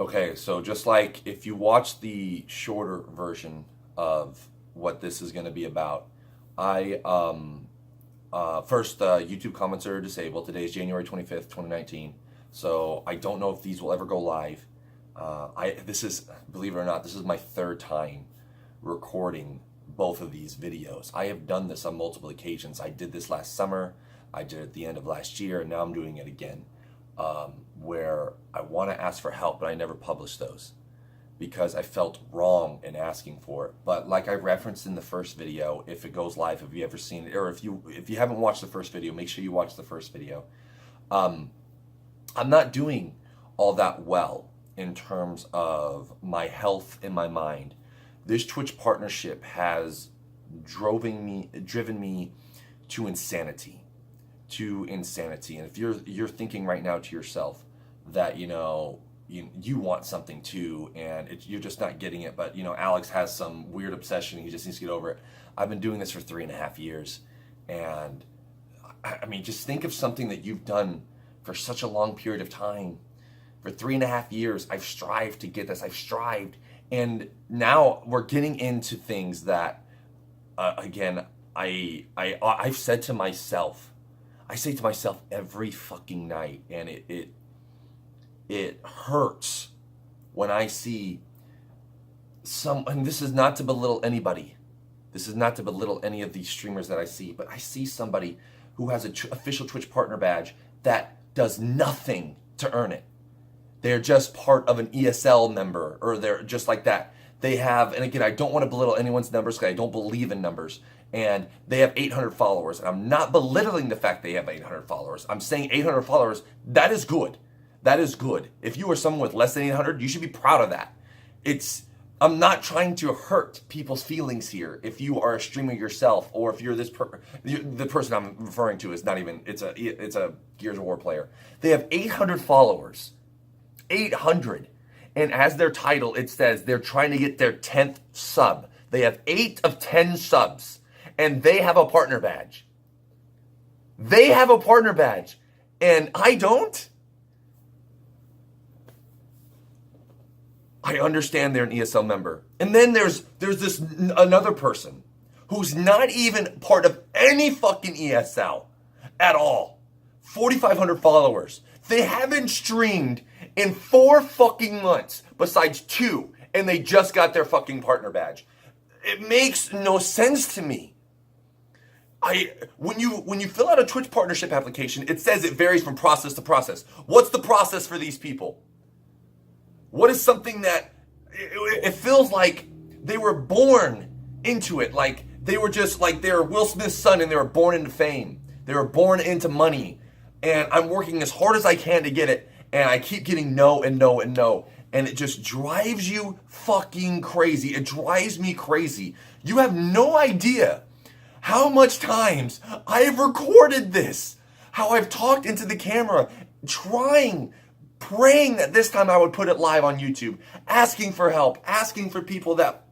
Okay, so just like if you watch the shorter version of what this is going to be about, I first YouTube comments are disabled. Today is January 25th, 2019. So I don't know if these will ever go live. I this is, believe it or not, this is my third time recording both of these videos. I have done this on multiple occasions. I did this last summer. I did it at the end of last year, and now I'm doing it again, where I want to ask for help, but I never published those because I felt wrong in asking for it. But like I referenced in the first video, if it goes live, have you ever seen it, or if you haven't watched the first video, make sure you watch the first video. Um, I'm not doing all that well in terms of my health and my mind. This Twitch partnership has driven me to insanity, to insanity. And if you're thinking right now to yourself that you want something too, and you're just not getting it, but Alex has some weird obsession, he just needs to get over it. I've been doing this for 3.5 years, and I mean, just think of something that you've done for such a long period of time. For 3.5 years, I've strived to get this. I've strived, and now we're getting into things that, again, I've said to myself. I say to myself every fucking night, and it hurts when I see some. And this is not to belittle anybody. This is not to belittle any of these streamers that I see, but I see somebody who has an official Twitch partner badge that does nothing to earn it. They're just part of an ESL member, or they're just like that. They have, and again, I don't want to belittle anyone's numbers because I don't believe in numbers. And they have 800 followers. And I'm not belittling the fact they have 800 followers. I'm saying 800 followers, that is good. That is good. If you are someone with less than 800, you should be proud of that. I'm not trying to hurt people's feelings here. If you are a streamer yourself, or if you're the person I'm referring to is not even, it's a Gears of War player. They have 800 followers. 800. And as their title, it says they're trying to get their 10th sub. They have 8 of 10 subs, and they have a partner badge. They have a partner badge, and I don't. I understand they're an ESL member. And then there's this another person who's not even part of any fucking ESL at all. 4,500 followers. They haven't streamed in 4 fucking months besides 2, and they just got their fucking partner badge. It makes no sense to me. When you fill out a Twitch partnership application, it says it varies from process to process. What's the process for these people? What is something that it feels like they were born into it? Like they were just like they're Will Smith's son and they were born into fame. They were born into money. And I'm working as hard as I can to get it. And I keep getting no and no and no. And it just drives you fucking crazy. It drives me crazy. You have no idea how much times I've recorded this. How I've talked into the camera, praying that this time I would put it live on YouTube, asking for help, asking for people that,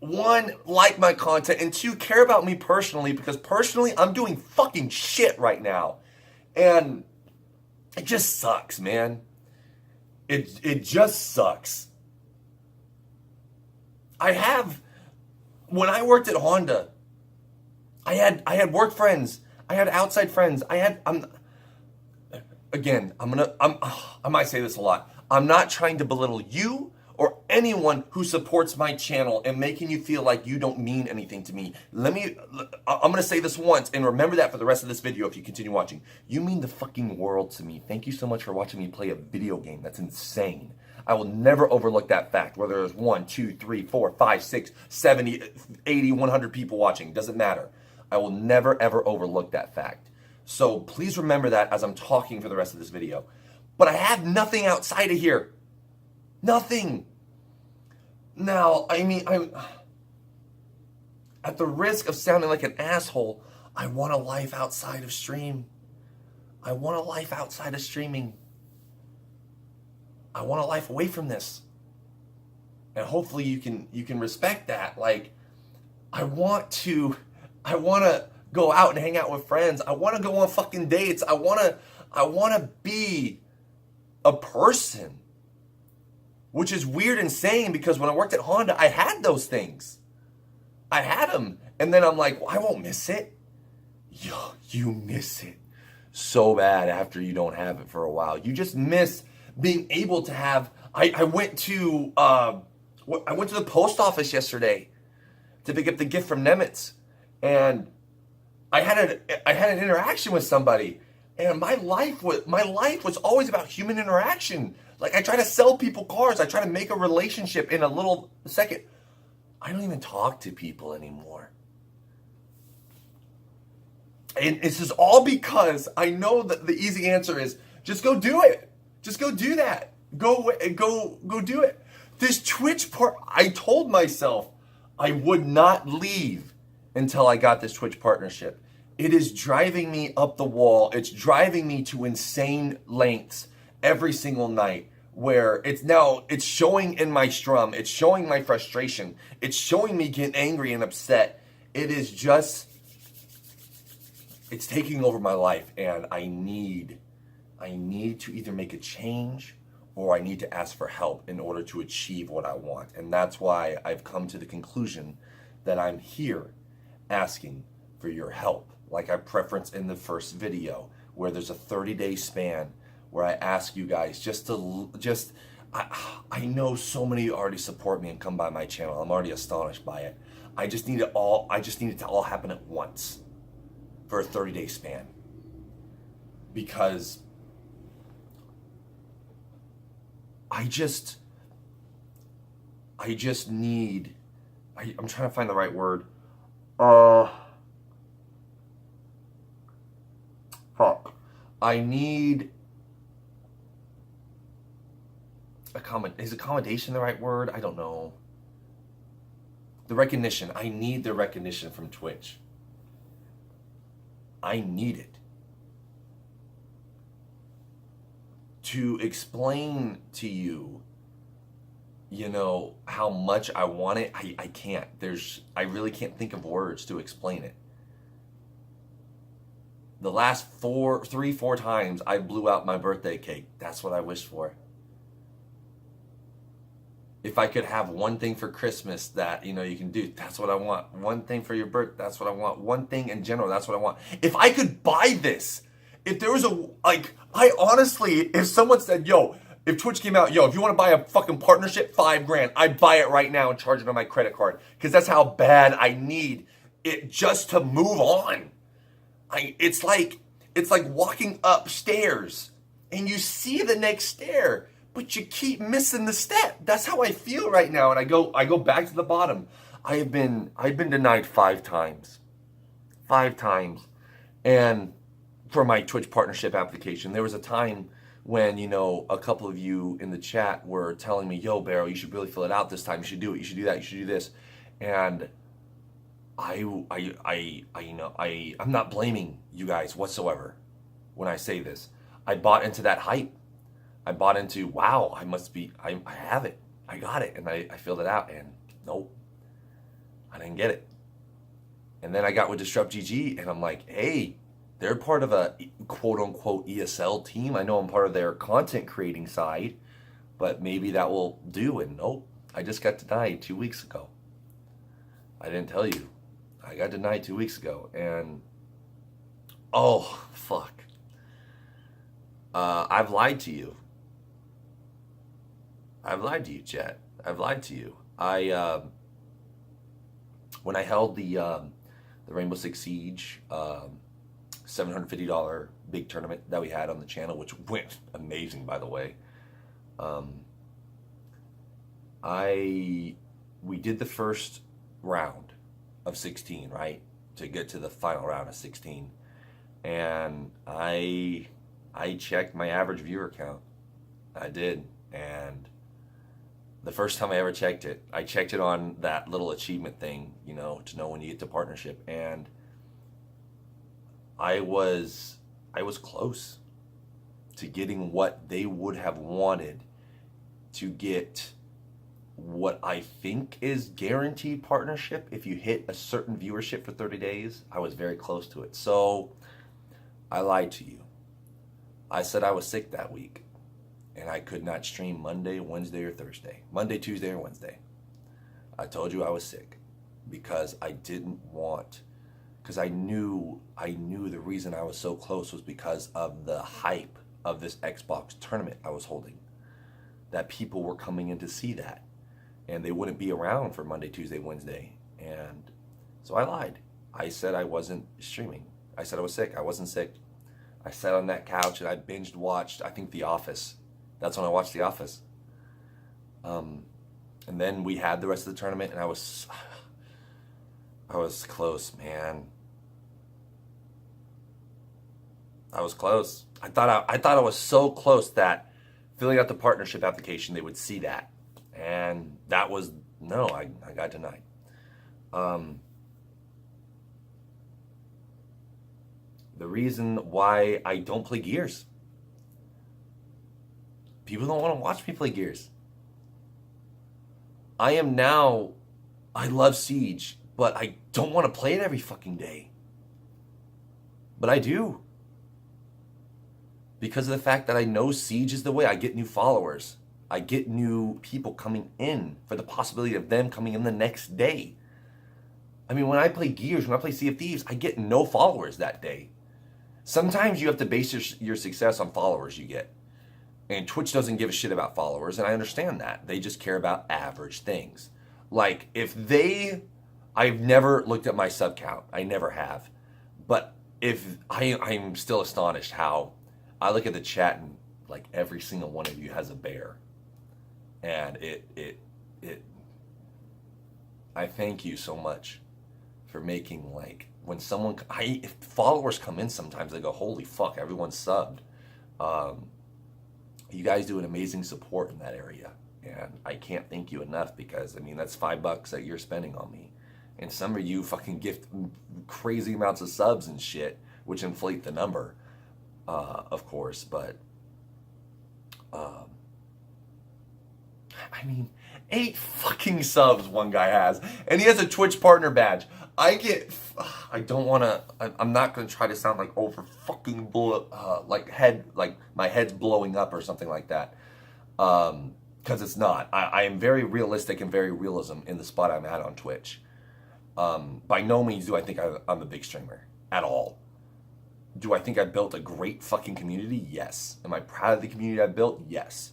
one, like my content, and 2, care about me personally, because personally, I'm doing fucking shit right now. And it just sucks, man. It just sucks. When I worked at Honda, I had work friends, I had outside friends, I might say this a lot. I'm not trying to belittle you or anyone who supports my channel and making you feel like you don't mean anything to me. I'm gonna say this once and remember that for the rest of this video if you continue watching. You mean the fucking world to me. Thank you so much for watching me play a video game. That's insane. I will never overlook that fact, whether there's 1, 2, 3, 4, 5, 6, 70, 80, 100 people watching. Doesn't matter. I will never ever overlook that fact. So please remember that as I'm talking for the rest of this video. But I have nothing outside of here. Nothing. Now, I'm at the risk of sounding like an asshole, I want a life outside of stream. I want a life outside of streaming. I want a life away from this. And hopefully you can respect that. Like, I want to go out and hang out with friends. I want to go on fucking dates. I want to be a person. which is weird and insane because when I worked at Honda, I had those things. I had them. And then I'm like, well, I won't miss it. Yo, you miss it so bad after you don't have it for a while. You just miss being able to have. I went to the post office yesterday to pick up the gift from Nemitz, and I had an interaction with somebody, and my life was always about human interaction. Like, I try to sell people cars. I try to make a relationship in a little second. I don't even talk to people anymore. And this is all because I know that the easy answer is just go do it. Just go do that. Go do it. This Twitch part, I told myself I would not leave until I got this Twitch partnership. It is driving me up the wall. It's driving me to insane lengths every single night, where it's showing in my strum. It's showing my frustration. It's showing me getting angry and upset. It is just, it's taking over my life, and I need to either make a change or I need to ask for help in order to achieve what I want. And that's why I've come to the conclusion that I'm here asking for your help. Like I preferenced in the first video, where there's a 30-day span where I ask you guys I know so many already support me and come by my channel. I'm already astonished by it. I just need it to all happen at once for a 30-day span. Because I'm trying to find the right word. I need is accommodation the right word? I don't know. The recognition. I need the recognition from Twitch. I need it. To explain to you, how much I want it, I can't. I really can't think of words to explain it. The last 4 times I blew out my birthday cake. That's what I wished for. If I could have one thing for Christmas that, you can do, that's what I want. One thing for your birthday, that's what I want. One thing in general, that's what I want. If I could buy this, if there was if someone said, if Twitch came out, if you want to buy a fucking partnership, $5,000, I'd buy it right now and charge it on my credit card. Because that's how bad I need it just to move on. It's like walking upstairs and you see the next stair, but you keep missing the step. That's how I feel right now. And I go back to the bottom. I've been denied 5 times. 5 times. And for my Twitch partnership application, there was a time when, a couple of you in the chat were telling me, yo, Barrow, you should really fill it out this time. You should do it. You should do that. You should do this. And I'm not blaming you guys whatsoever when I say this. I bought into that hype. I bought into, wow, I have it. I got it. And I filled it out, and nope, I didn't get it. And then I got with Disrupt GG, and I'm like, hey, they're part of a quote-unquote ESL team. I know I'm part of their content creating side, but maybe that will do. And nope, I just got denied 2 weeks ago. I didn't tell you. I got denied 2 weeks ago, and oh, fuck. I've lied to you. I've lied to you, chat. I've lied to you. When I held the Rainbow Six Siege $750 big tournament that we had on the channel, which went amazing, by the way. We did the first round of 16, right? To get to the final round of 16. And I checked my average viewer count. I did. And the first time I ever checked it, I checked it on that little achievement thing, to know when you get to partnership. And I was close to getting what they would have wanted to get what I think is guaranteed partnership. If you hit a certain viewership for 30 days, I was very close to it. So I lied to you. I said I was sick that week. and I could not stream Monday, Wednesday, or Thursday. Monday, Tuesday, or Wednesday. I told you I was sick because I didn't want, because I knew the reason I was so close was because of the hype of this Xbox tournament I was holding. That people were coming in to see that, and they wouldn't be around for Monday, Tuesday, Wednesday. And so I lied. I said I wasn't streaming. I said I was sick. I wasn't sick. I sat on that couch and I binged watched, I think, The Office. That's when I watched The Office. And then we had the rest of the tournament, and I was close, man. I was close. I thought I was so close that filling out the partnership application, they would see that. And that was, no, I got denied. The reason why I don't play Gears. People don't want to watch me play Gears. I love Siege, but I don't want to play it every fucking day. But I do. Because of the fact that I know Siege is the way. I get new followers. I get new people coming in for the possibility of them coming in the next day. I mean, when I play Gears, when I play Sea of Thieves, I get no followers that day. Sometimes you have to base your success on followers you get. And Twitch doesn't give a shit about followers, and I understand that. They just care about average things. Like, I've never looked at my sub count. I never have. But I'm still astonished how I look at the chat and, like, every single one of you has a bear. And I thank you so much for making, like, when if followers come in sometimes, they go, holy fuck, everyone's subbed. You guys do an amazing support in that area, and I can't thank you enough because, I mean, that's $5 that you're spending on me. And some of you fucking gift crazy amounts of subs and shit, which inflate the number, of course, but, I mean, 8 fucking subs one guy has, and he has a Twitch partner badge. I'm not going to try to sound like over fucking like my head's blowing up or something like that. Because it's not. I am very realistic and very realism in the spot I'm at on Twitch. By no means do I think I'm a big streamer at all. Do I think I built a great fucking community? Yes. Am I proud of the community I built? Yes.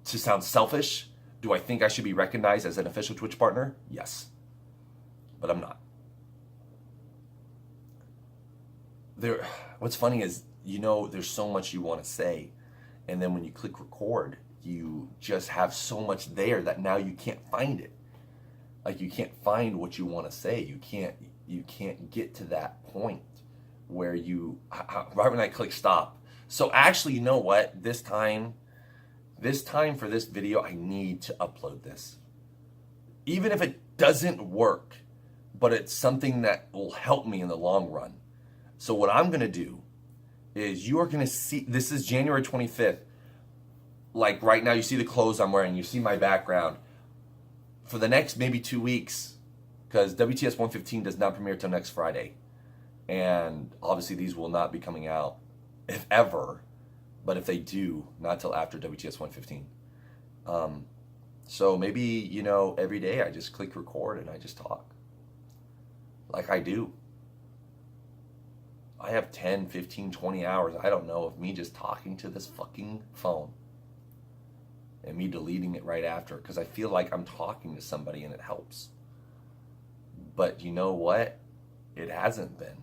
To sound selfish, do I think I should be recognized as an official Twitch partner? Yes. But I'm not. What's funny is, there's so much you want to say, and then when you click record, you just have so much there that now you can't find it. Like, you can't find what you want to say. You can't get to that point where right when I click stop. So actually, you know what? This time for this video, I need to upload this. Even if it doesn't work, but it's something that will help me in the long run. So what I'm going to do is you are going to see, this is January 25th. Like right now, you see the clothes I'm wearing, you see my background. For the next maybe 2 weeks, because WTS 115 does not premiere till next Friday. And obviously these will not be coming out, if ever. But if they do, not till after WTS 115. So maybe, every day I just click record and I just talk. Like I do. I have 10, 15, 20 hours, I don't know, of me just talking to this fucking phone. And me deleting it right after, because I feel like I'm talking to somebody and it helps. But you know what? It hasn't been.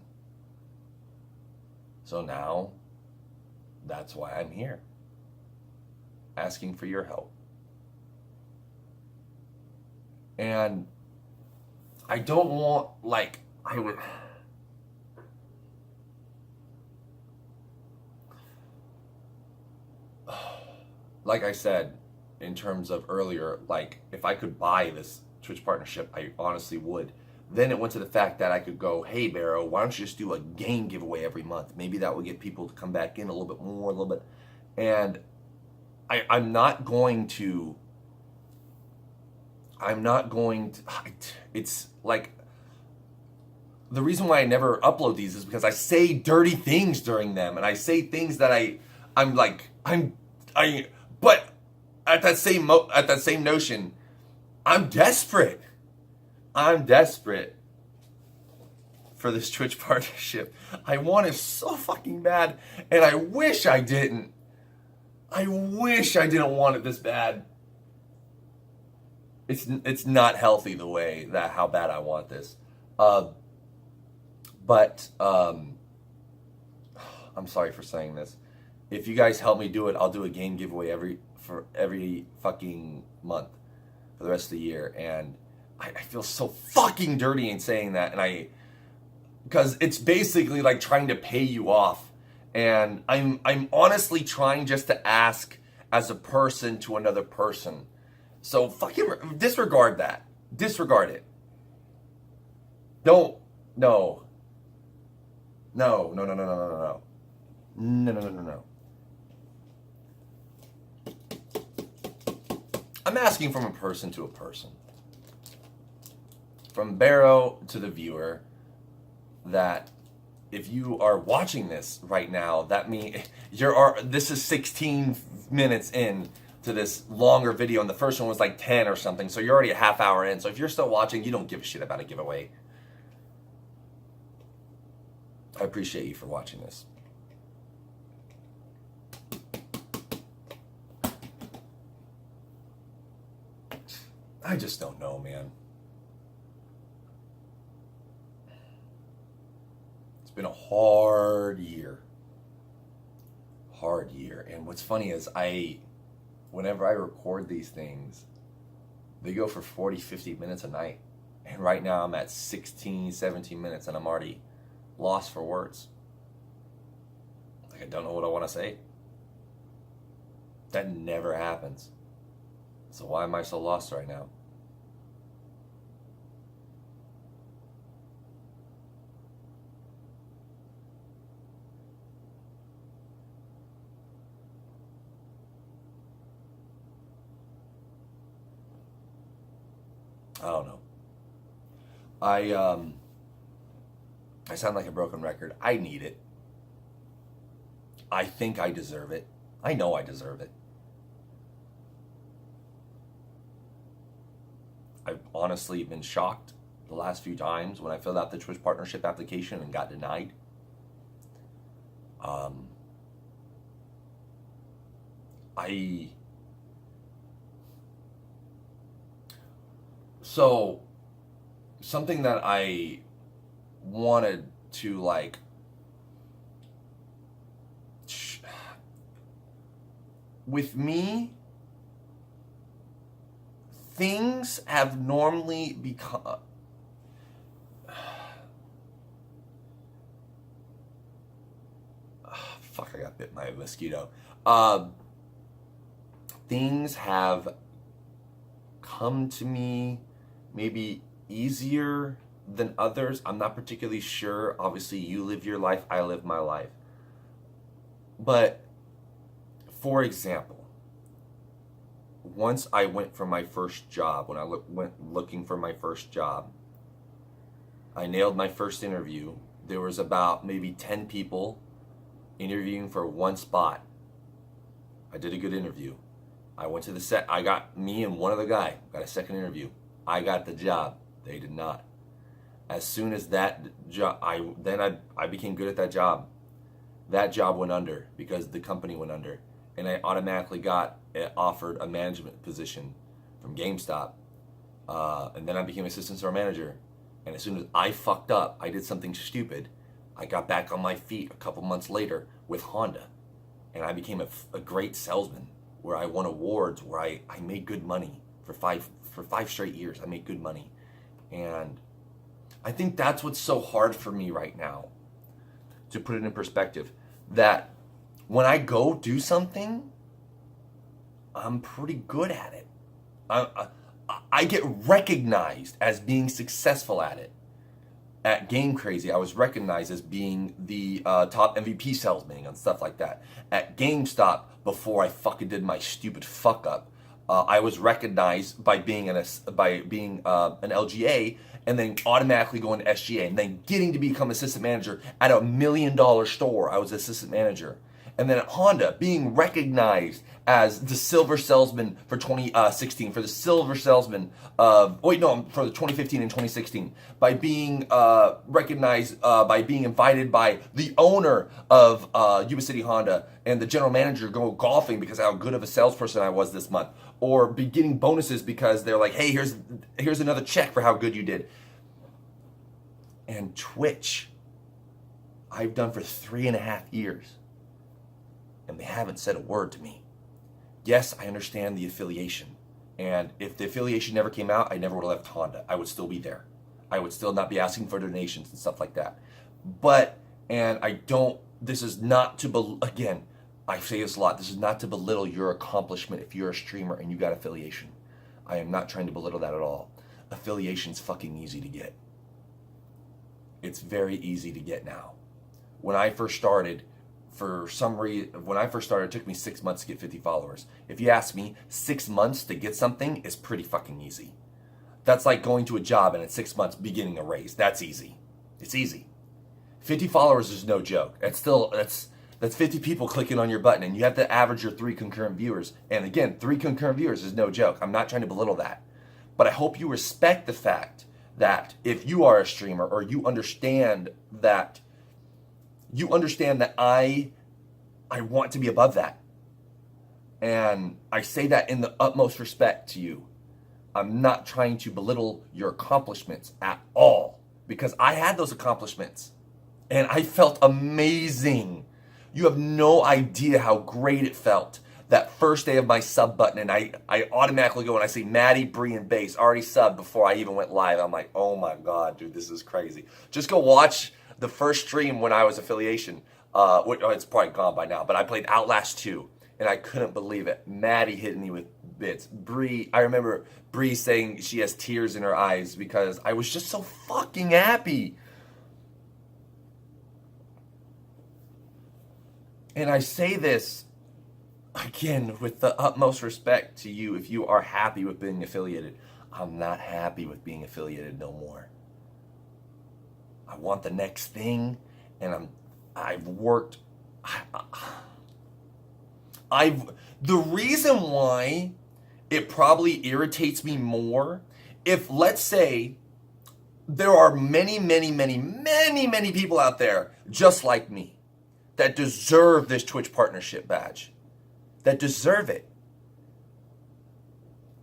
So now, that's why I'm here. Asking for your help. And I don't want, like I said, in terms of earlier, like, if I could buy this Twitch partnership, I honestly would. Then it went to the fact that I could go, hey, Barrow, why don't you just do a game giveaway every month? Maybe that would get people to come back in a little bit more, a little bit. And I'm not going to, it's like, the reason why I never upload these is because I say dirty things during them. And I say things that I'm But at that same notion, I'm desperate. I'm desperate for this Twitch partnership. I want it so fucking bad, and I wish I didn't. I wish I didn't want it this bad. It's not healthy the way that how bad I want this. But I'm sorry for saying this. If you guys help me do it, I'll do a game giveaway every fucking month for the rest of the year. And I feel so fucking dirty in saying that, and because it's basically like trying to pay you off. And I'm honestly trying just to ask as a person to another person. So fucking disregard that. Disregard it. Don't. No. No. No. No. No. No. No. No. No. No. No. No. I'm asking from a person to a person. From Barrow to the viewer, that if you are watching this right now, that means this is 16 minutes in to this longer video, and the first one was like 10 or something, so you're already a half hour in. So if you're still watching, you don't give a shit about a giveaway. I appreciate you for watching this. I just don't know, man. It's been a hard year. Hard year. And what's funny is whenever I record these things, they go for 40, 50 minutes a night. And right now I'm at 16, 17 minutes and I'm already lost for words. Like I don't know what I want to say. That never happens. So why am I so lost right now? I don't know. I sound like a broken record. I need it. I think I deserve it. I know I deserve it. I've honestly been shocked the last few times when I filled out the Twitch partnership application and got denied. So, something that I wanted to with me, things have normally become, fuck, I got bit by a mosquito. Things have come to me maybe easier than others. I'm not particularly sure. Obviously, you live your life, I live my life. But, for example, once I went for my first job, when I went looking for my first job, I nailed my first interview. There was about maybe 10 people interviewing for one spot. I did a good interview. I went to the set. I got me and one other guy got a second interview. I got the job. They did not. As soon as that job, I became good at that job. That job went under because the company went under, and I automatically got offered a management position from GameStop, and then I became assistant store manager. And as soon as I fucked up, I did something stupid, I got back on my feet a couple months later with Honda, and I became a great salesman where I won awards, where I made good money for five straight years. I made good money. And I think that's what's so hard for me right now, to put it in perspective, that when I go do something, I'm pretty good at it. I get recognized as being successful at it. At Game Crazy, I was recognized as being the top MVP salesman and stuff like that. At GameStop, before I fucking did my stupid fuck up, I was recognized by being an LGA, and then automatically going to SGA, and then getting to become assistant manager at $1 million store. I was assistant manager. And then at Honda, being recognized as the silver salesman for 2016, for the silver salesman for the 2015 and 2016, by being recognized, by being invited by the owner of Yuba City Honda and the general manager go golfing because of how good of a salesperson I was this month, or be getting bonuses because they're like, hey, here's another check for how good you did. And Twitch, I've done for 3.5 years, and they haven't said a word to me. Yes, I understand the affiliation, and if the affiliation never came out, I never would have left Honda. I would still be there. I would still not be asking for donations and stuff like that. This is not to, again, I say this a lot, this is not to belittle your accomplishment if you're a streamer and you got affiliation. I am not trying to belittle that at all. Affiliation's fucking easy to get. It's very easy to get now. When I first started, it took me 6 months to get 50 followers. If you ask me, 6 months to get something is pretty fucking easy. That's like going to a job and in 6 months beginning a raise. That's easy. It's easy. 50 followers is no joke. That's 50 people clicking on your button, and you have to average your 3 concurrent viewers. And again, 3 concurrent viewers is no joke. I'm not trying to belittle that. But I hope you respect the fact that if you are a streamer, or you understand that I want to be above that. And I say that in the utmost respect to you. I'm not trying to belittle your accomplishments at all, because I had those accomplishments and I felt amazing. You have no idea how great it felt that first day of my sub button, and I automatically go and I see Maddie, Bree, and Bass already subbed before I even went live. I'm like, oh my God, dude, this is crazy. Just go watch the first stream when I was affiliation. It's probably gone by now, but I played Outlast 2, and I couldn't believe it. Maddie hit me with bits. Bree, I remember Bree saying she has tears in her eyes because I was just so fucking happy. And I say this, again, with the utmost respect to you if you are happy with being affiliated. I'm not happy with being affiliated no more. I want the next thing, and the reason why it probably irritates me more, if, let's say, there are many, many, many, many, many people out there just like me that deserve this Twitch partnership badge, that deserve it.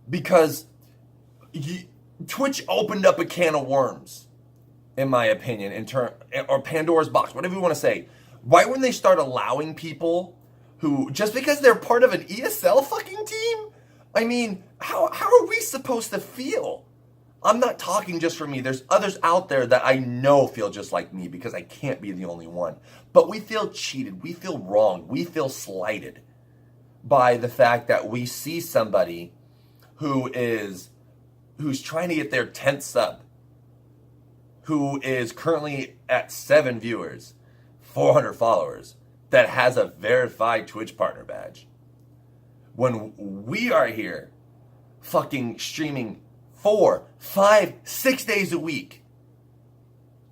Because Twitch opened up a can of worms, in my opinion, or Pandora's box, whatever you want to say. Right when they start allowing people who, just because they're part of an ESL fucking team, I mean, how are we supposed to feel? I'm not talking just for me. There's others out there that I know feel just like me, because I can't be the only one. But we feel cheated. We feel wronged. We feel slighted by the fact that we see somebody who's trying to get their 10th sub, who is currently at 7 viewers, 400 followers, that has a verified Twitch partner badge. When we are here fucking streaming 4, 5, 6 days a week,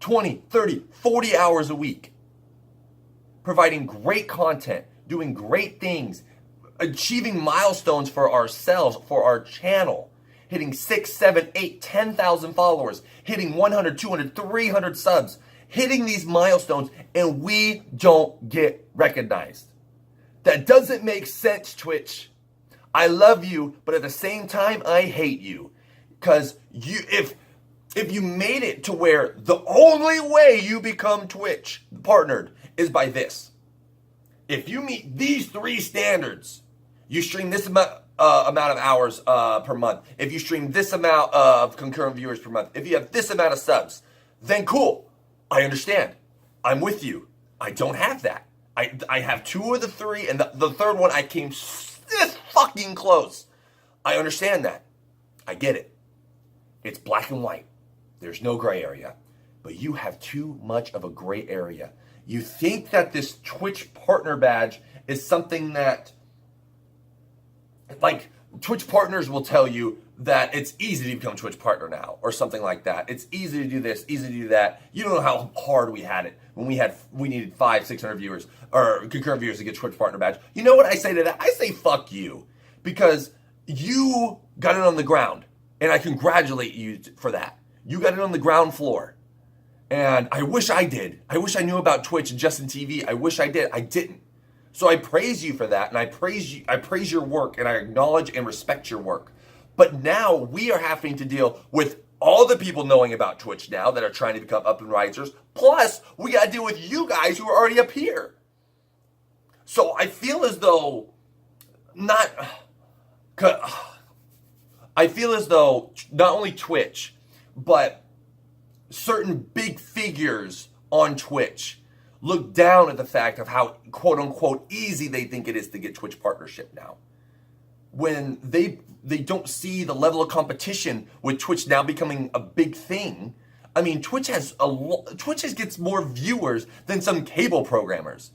20, 30, 40 hours a week, providing great content, doing great things, achieving milestones for ourselves, for our channel, hitting 6, 7, 8, 10,000 followers, hitting 100, 200, 300 subs, hitting these milestones, and we don't get recognized. That doesn't make sense, Twitch. I love you, but at the same time, I hate you. Because if you made it to where the only way you become Twitch partnered is by this. If you meet these 3 standards, you stream this amount of hours per month. If you stream this amount of concurrent viewers per month. If you have this amount of subs, then cool. I understand. I'm with you. I don't have that. I have 2 of the 3, and the third one I came this fucking close. I understand that. I get it. It's black and white. There's no gray area. But you have too much of a gray area. You think that this Twitch partner badge is something that, like, Twitch partners will tell you that it's easy to become a Twitch partner now, or something like that. It's easy to do this, easy to do that. You don't know how hard we had it. when we needed 500-600 viewers or concurrent viewers to get Twitch partner badge. You know what I say to that? I say fuck you, because you got it on the ground, and I congratulate you for that. You got it on the ground floor, and I wish I did. I wish I knew about Twitch and Justin TV. I wish I did. I didn't. So I praise you for that, and I praise your work, and I acknowledge and respect your work. But now we are having to deal with all the people knowing about Twitch now that are trying to become up and risers. Plus, we got to deal with you guys who are already up here. So I feel as though not only Twitch, but certain big figures on Twitch look down at the fact of how quote unquote easy they think it is to get Twitch partnership now. When they don't see the level of competition with Twitch now becoming a big thing. I mean, Twitch gets more viewers than some cable programmers.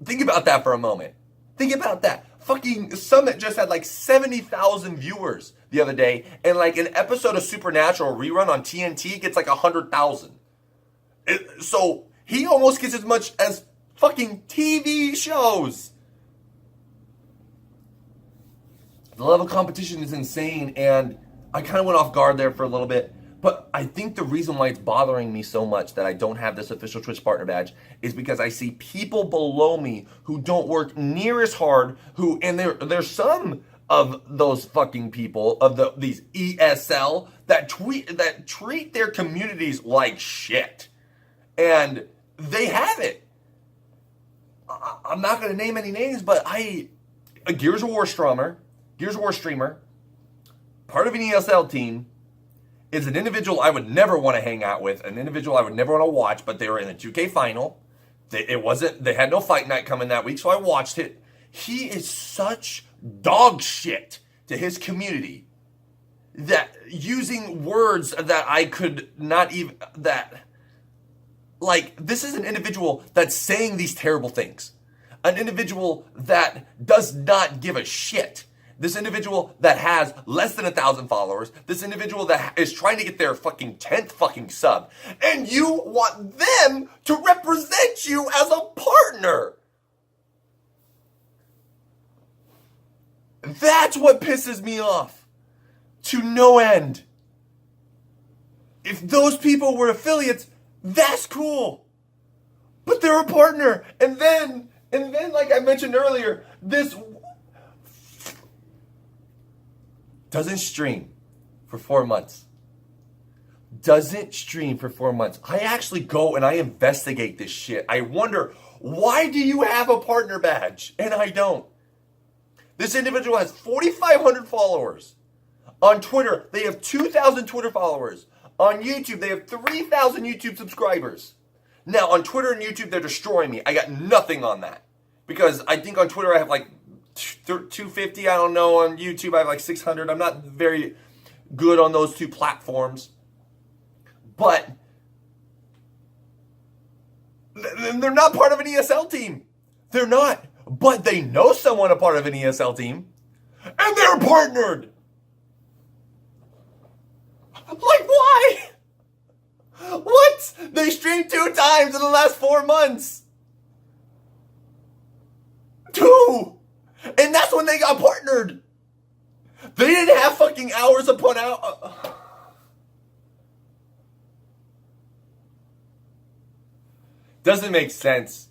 Think about that for a moment. Think about that. Fucking Summit just had like 70,000 viewers the other day, and like an episode of Supernatural rerun on TNT gets like 100,000. So he almost gets as much as fucking TV shows. The level of competition is insane, and I kind of went off guard there for a little bit. But I think the reason why it's bothering me so much that I don't have this official Twitch partner badge is because I see people below me who don't work near as hard, and there's some of those fucking people, of these ESL, that treat their communities like shit. And they have it. I'm not going to name any names, but a Gears of War streamer, part of an ESL team, is an individual I would never want to hang out with, an individual I would never want to watch, but they were in the 2K final. They had no fight night coming that week, so I watched it. He is such dog shit to his community that using words that I could not even, this is an individual that's saying these terrible things. An individual that does not give a shit. This individual that has less than 1,000 followers. This individual that is trying to get their fucking 10th fucking sub. And you want them to represent you as a partner. That's what pisses me off to no end. If those people were affiliates, that's cool. But they're a partner. And then, like I mentioned earlier, this doesn't stream for 4 months. I actually go and I investigate this shit. I wonder, why do you have a partner badge? And I don't. This individual has 4,500 followers. On Twitter, they have 2,000 Twitter followers. On YouTube, they have 3,000 YouTube subscribers. Now, on Twitter and YouTube, they're destroying me. I got nothing on that. Because I think on Twitter I have like 250, I don't know. On YouTube, I have like 600. I'm not very good on those two platforms. But they're not part of an ESL team. They're not. But they know someone a part of an ESL team. And they're partnered. Like, why? What? They streamed 2 times in the last 4 months. 2. And that's when they got partnered. They didn't have fucking hours upon hours. Doesn't make sense.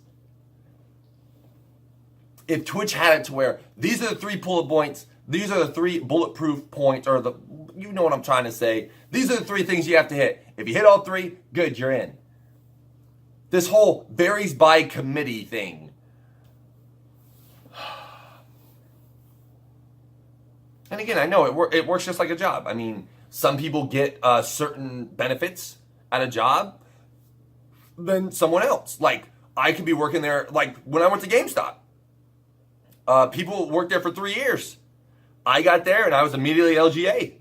If Twitch had it to where these are the 3 bullet points, these are the 3 bulletproof points, or you know what I'm trying to say. These are the 3 things you have to hit. If you hit all 3, good, you're in. This whole varies by committee thing. And again, I know it works just like a job. I mean, some people get certain benefits at a job than someone else. Like, I could be working there, like when I went to GameStop. People worked there for 3 years. I got there and I was immediately LGA.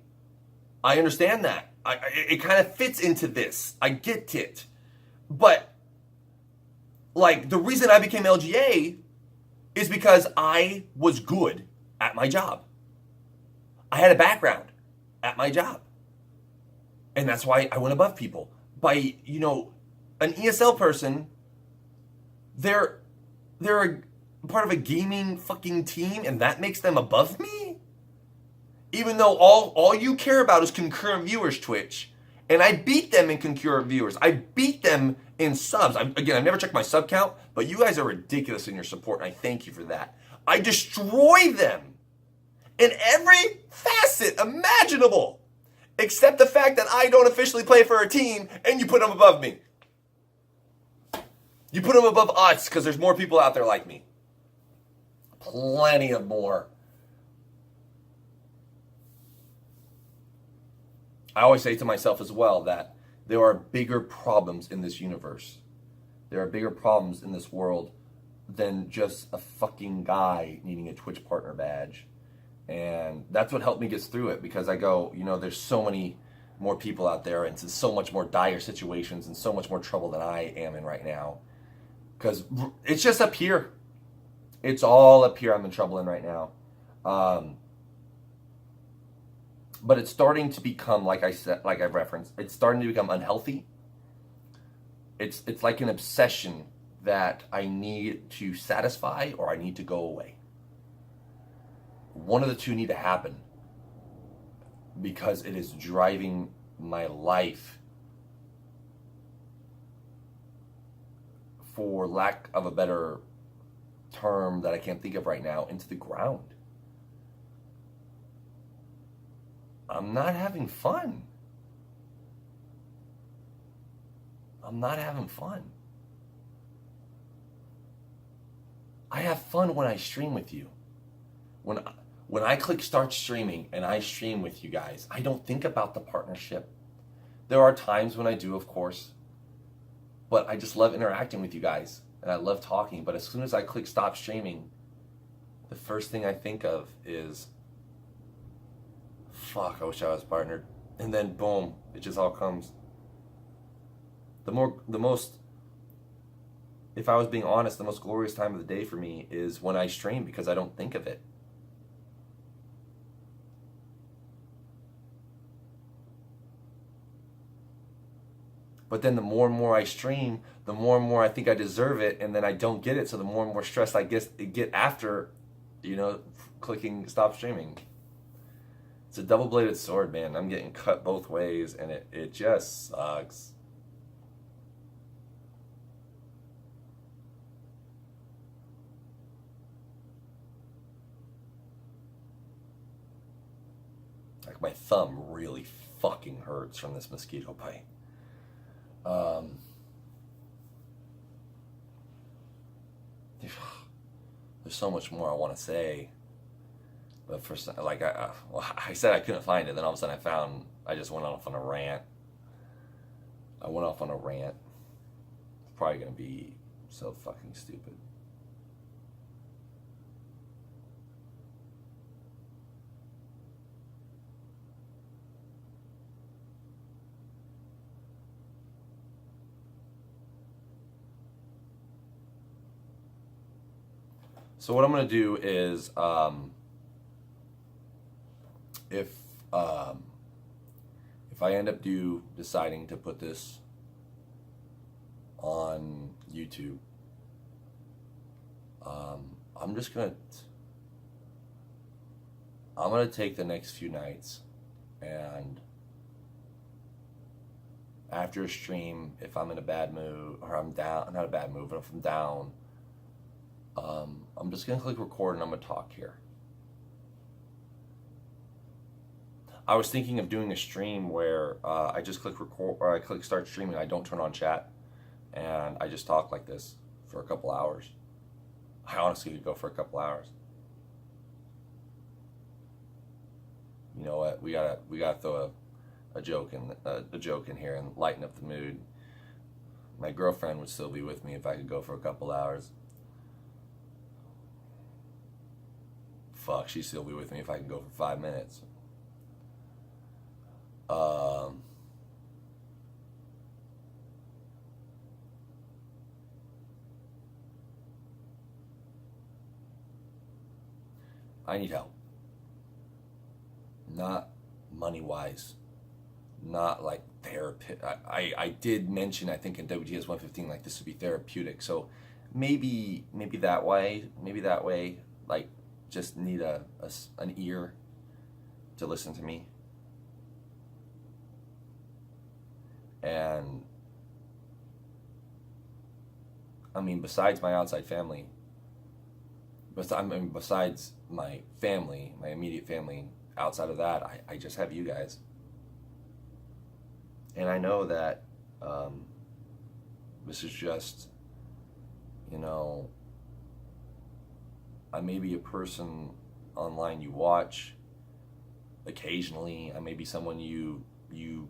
I understand that. It kind of fits into this. I get it. But, like, the reason I became LGA is because I was good at my job. I had a background at my job. And that's why I went above people. By, an ESL person they're a part of a gaming fucking team, and that makes them above me? Even though all you care about is concurrent viewers, Twitch. And I beat them in concurrent viewers. I beat them in subs. I've never checked my sub count, but you guys are ridiculous in your support, and I thank you for that. I destroy them in every facet imaginable, except the fact that I don't officially play for a team, and you put them above me. You put them above us because there's more people out there like me. Plenty of more. I always say to myself as well that there are bigger problems in this universe. There are bigger problems in this world than just a fucking guy needing a Twitch partner badge. And that's what helped me get through it, because I go, there's so many more people out there and in so much more dire situations and so much more trouble than I am in right now. Because it's just up here. It's all up here I'm in trouble in right now. But it's starting to become, like I said, like I've referenced, it's starting to become unhealthy. It's like an obsession that I need to satisfy or I need to go away. One of the two need to happen, because it is driving my life, for lack of a better term that I can't think of right now, into the ground. I'm not having fun. I'm not having fun. I have fun when I stream with you. When I click start streaming and I stream with you guys, I don't think about the partnership. There are times when I do, of course, but I just love interacting with you guys and I love talking. But as soon as I click stop streaming, the first thing I think of is, fuck, I wish I was partnered. And then boom, it just all comes. The most, if I was being honest, the most glorious time of the day for me is when I stream, because I don't think of it. But then the more and more I stream, the more and more I think I deserve it, and then I don't get it. So the more and more stressed I get after, clicking stop streaming. It's a double-bladed sword, man. I'm getting cut both ways, and it just sucks. Like, my thumb really fucking hurts from this mosquito bite. There's so much more I want to say, but for like I said I couldn't find it. Then all of a sudden I just went off on a rant. It's probably gonna be so fucking stupid. So what I'm gonna do is, if I end up deciding to put this on YouTube, I'm gonna take the next few nights, and after a stream, if I'm in a bad mood, or I'm down, not a bad mood, but if I'm down, I'm just gonna click record and I'm gonna talk here. I was thinking of doing a stream where I just click record, or I click start streaming, I don't turn on chat, and I just talk like this for a couple hours. I honestly could go for a couple hours. You know what? We gotta throw a joke in here and lighten up the mood. My girlfriend would still be with me if I could go for a couple hours. Fuck, she'd still be with me if I could go for 5 minutes. I need help. Not money-wise. Not like therapy. I did mention, I think in WTS 115, like this would be therapeutic. So maybe that way, like, just need an ear to listen to me. And I mean, besides my outside family, besides my family, my immediate family, outside of that, I just have you guys. And I know that this is just, you know, I may be a person online you watch occasionally. I may be someone you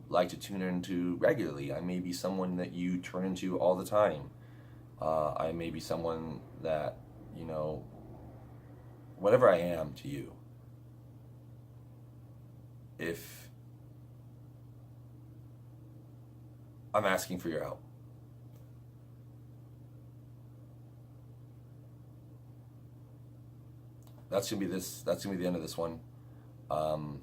like to tune into regularly. I may be someone that you turn into all the time. I may be someone that, you know, whatever I am to you, if I'm asking for your help. That's gonna be the end of this one. Um,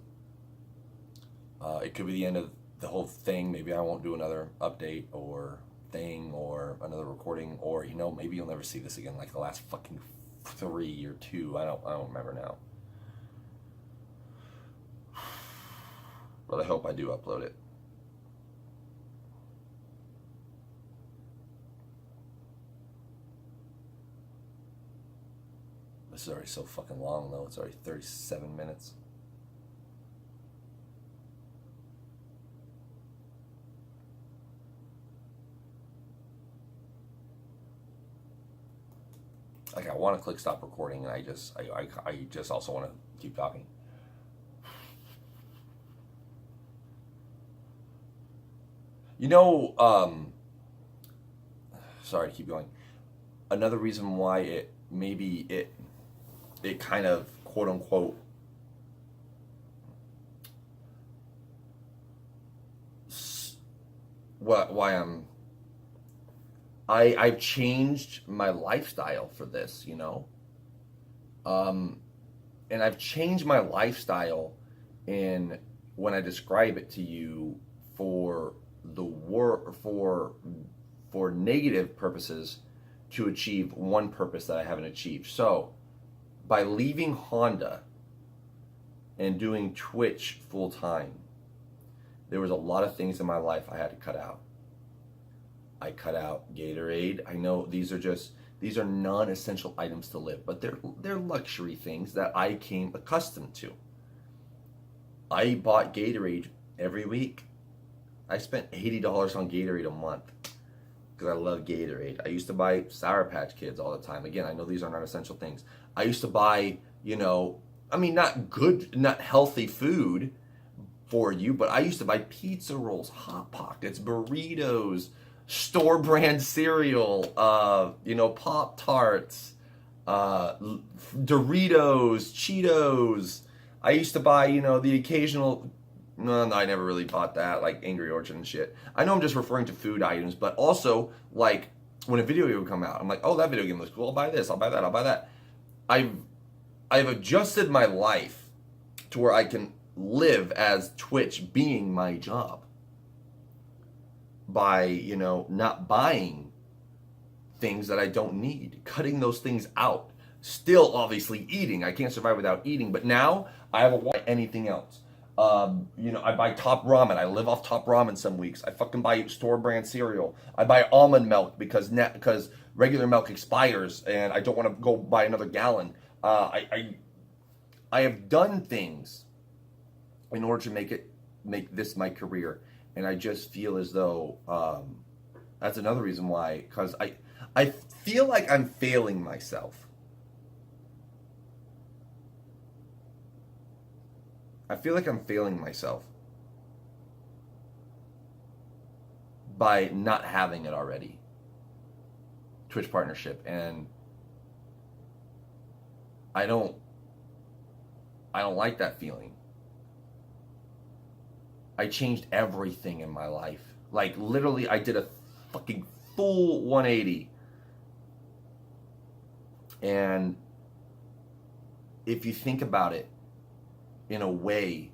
it could be the end of the whole thing. Maybe I won't do another update or thing or another recording, or, you know, maybe you'll never see this again, like the last fucking 3 or 2. I don't remember now. But I hope I do upload it. This is already so fucking long, though. It's already 37 minutes. Like, I want to click stop recording, and I just also want to keep talking. You know, sorry to keep going. Another reason why it kind of, quote unquote, why I've changed my lifestyle for this, you know. And I've changed my lifestyle in when I describe it to you for for negative purposes, to achieve one purpose that I haven't achieved. So, by leaving Honda and doing Twitch full time, there was a lot of things in my life I had to cut out. I cut out Gatorade. I know these are non-essential items to live, but they're luxury things that I came accustomed to. I bought Gatorade every week. I spent $80 on Gatorade a month because I love Gatorade. I used to buy Sour Patch Kids all the time. Again, I know these are not essential things. I used to buy, you know, I mean, not healthy food for you, but I used to buy pizza rolls, Hot Pockets, burritos, store brand cereal, you know, Pop Tarts, Doritos, Cheetos. I used to buy, you know, the occasional. No, I never really bought that, like Angry Orchard and shit. I know I'm just referring to food items, but also, like, when a video game would come out, I'm like, oh, that video game looks cool. I'll buy this. I'll buy that. I'll buy that. I've adjusted my life to where I can live as Twitch being my job by, you know, not buying things that I don't need, cutting those things out, still obviously eating. I can't survive without eating, but now I have anything else. You know, I buy Top Ramen. I live off Top Ramen some weeks. I fucking buy store brand cereal. I buy almond milk because regular milk expires and I don't want to go buy another gallon. I have done things in order to make this my career, and I just feel as though that's another reason why, because I feel like I'm failing myself. I feel like I'm failing myself by not having it already. Twitch partnership, and I don't like that feeling. I changed everything in my life. Like, literally, I did a fucking full 180. And if you think about it, in a way,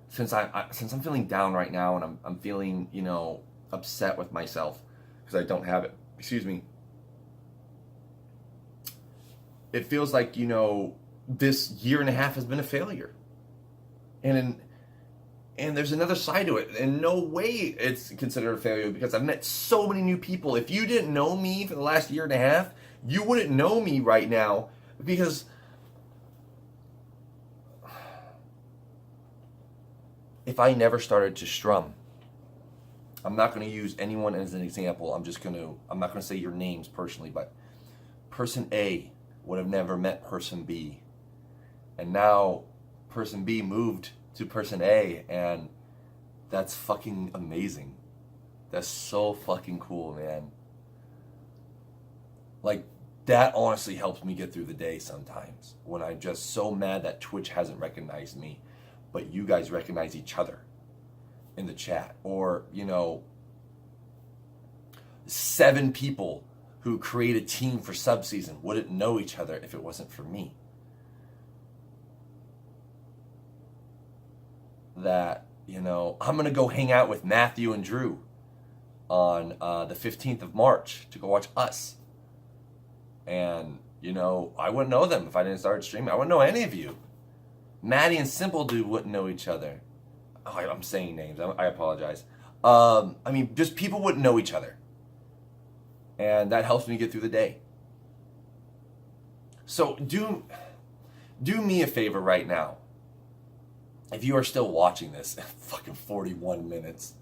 since I'm feeling down right now, and I'm feeling, you know, upset with myself because I don't have it. Excuse me. it feels like, you know, this year and a half has been a failure. And there's another side to it. In no way it's considered a failure because I've met so many new people. If you didn't know me for the last year and a half, you wouldn't know me right now because if I never started to strum, I'm not going to use anyone as an example. I'm not going to say your names personally, but person A would have never met person B. And now person B moved to person A, and that's fucking amazing. That's so fucking cool, man. Like, that honestly helps me get through the day sometimes when I'm just so mad that Twitch hasn't recognized me, but you guys recognize each other in the chat. Or, you know, 7 people who create a team for subseason wouldn't know each other if it wasn't for me. That, you know, I'm going to go hang out with Matthew and Drew on the 15th of March to go watch Us. And, you know, I wouldn't know them if I didn't start streaming. I wouldn't know any of you. Maddie and Simple Dude wouldn't know each other. Oh, I'm saying names. I apologize. I mean, just people wouldn't know each other. And that helps me get through the day. So do me a favor right now. If you are still watching this, fucking 41 minutes.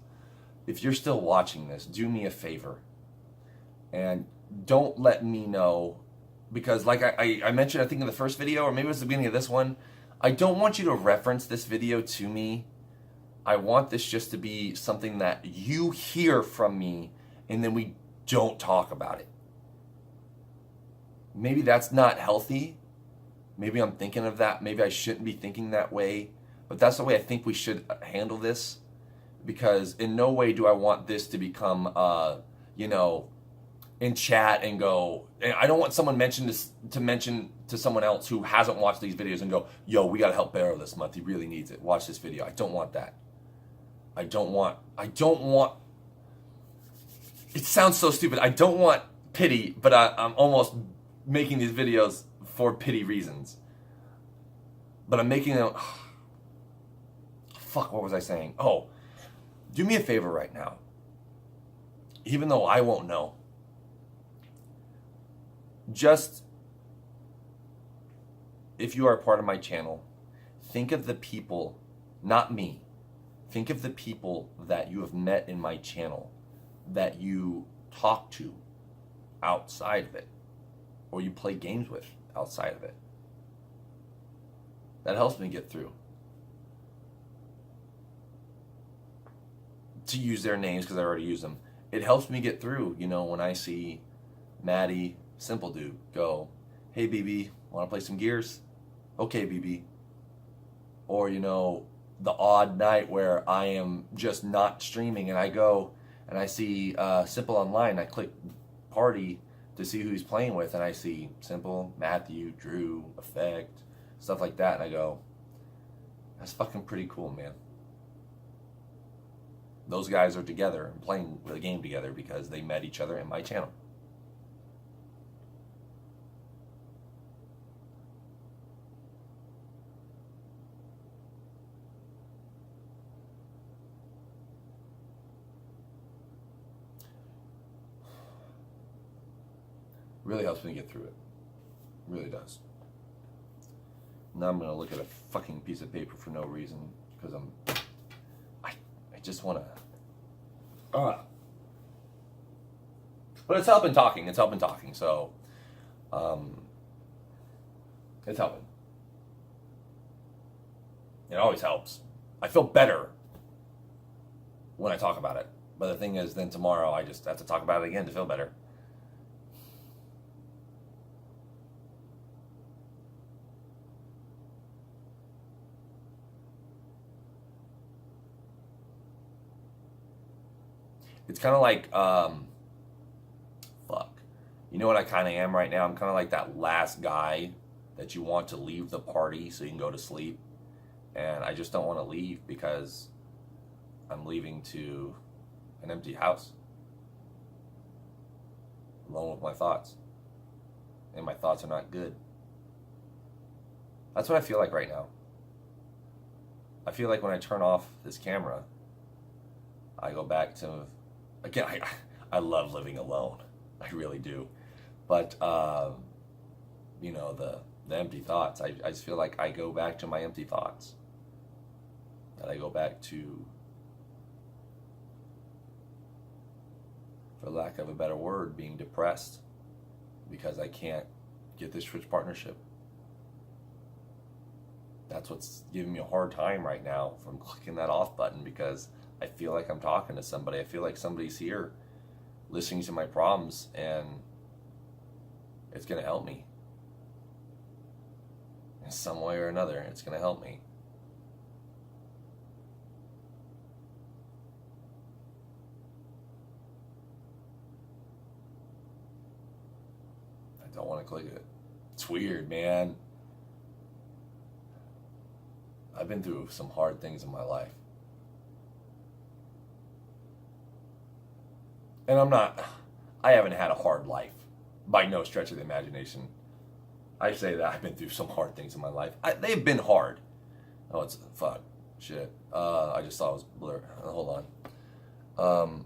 If you're still watching this, do me a favor. And don't let me know, because like I mentioned, I think in the first video, or maybe it was the beginning of this one, I don't want you to reference this video to me. I want this just to be something that you hear from me, and then we don't talk about it. Maybe that's not healthy. Maybe I'm thinking of that. Maybe I shouldn't be thinking that way. But that's the way I think we should handle this, because in no way do I want this to become, you know, in chat and go. And I don't want someone mention to someone else who hasn't watched these videos and go, "Yo, we gotta help Barrow this month. He really needs it. Watch this video." I don't want that. I don't want. It sounds so stupid. I don't want pity, but I'm almost making these videos for pity reasons. But I'm making them. Fuck, what was I saying? Oh, do me a favor right now. Even though I won't know. Just, if you are a part of my channel, think of the people, not me. Think of the people that you have met in my channel, that you talk to outside of it, or you play games with outside of it. That helps me get through. To use their names, because I already used them. It helps me get through, you know, when I see Maddie, Simple Dude, go, "Hey, BB, want to play some Gears?" "Okay, BB." Or, you know, the odd night where I am just not streaming and I go and I see Simple online. I click party to see who he's playing with, and I see Simple, Matthew, Drew, Effect, stuff like that, and I go, that's fucking pretty cool, man. Those guys are together and playing the game together because they met each other in my channel. Really helps me get through it. Really does. Now I'm gonna look at a fucking piece of paper for no reason because I just wanna. But it's helping talking. It's helping talking. So, it's helping. It always helps. I feel better when I talk about it. But the thing is, then tomorrow I just have to talk about it again to feel better. It's kind of like, fuck. You know what I kind of am right now? I'm kind of like that last guy that you want to leave the party so you can go to sleep. And I just don't want to leave because I'm leaving to an empty house. Alone with my thoughts. And my thoughts are not good. That's what I feel like right now. I feel like when I turn off this camera, I go back to, again, I love living alone. I really do. But, you know, the empty thoughts, I just feel like I go back to my empty thoughts. And I go back to, for lack of a better word, being depressed because I can't get this Twitch partnership. That's what's giving me a hard time right now from clicking that off button, because I feel like I'm talking to somebody. I feel like somebody's here listening to my problems, and it's going to help me. In some way or another, it's going to help me. I don't want to click it. It's weird, man. I've been through some hard things in my life. And I haven't had a hard life by no stretch of the imagination. I say that I've been through some hard things in my life. They've been hard. Oh, it's fuck. Shit. I just saw it was blurred. Hold on.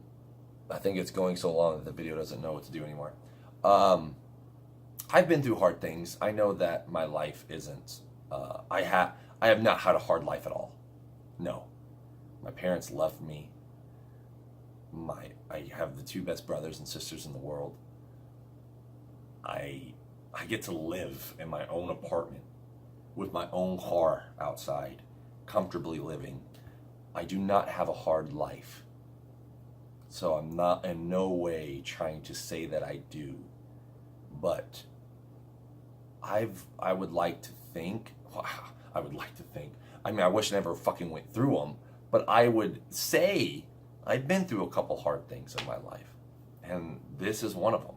I think it's going so long that the video doesn't know what to do anymore. I've been through hard things. I know that my life isn't, I have not had a hard life at all. No. My parents left me. I have the two best brothers and sisters in the world. I get to live in my own apartment with my own car outside, comfortably living. I do not have a hard life. So I'm not in no way trying to say that I do. But I would like to think, I mean, I wish I never fucking went through them, but I would say I've been through a couple hard things in my life, and this is one of them.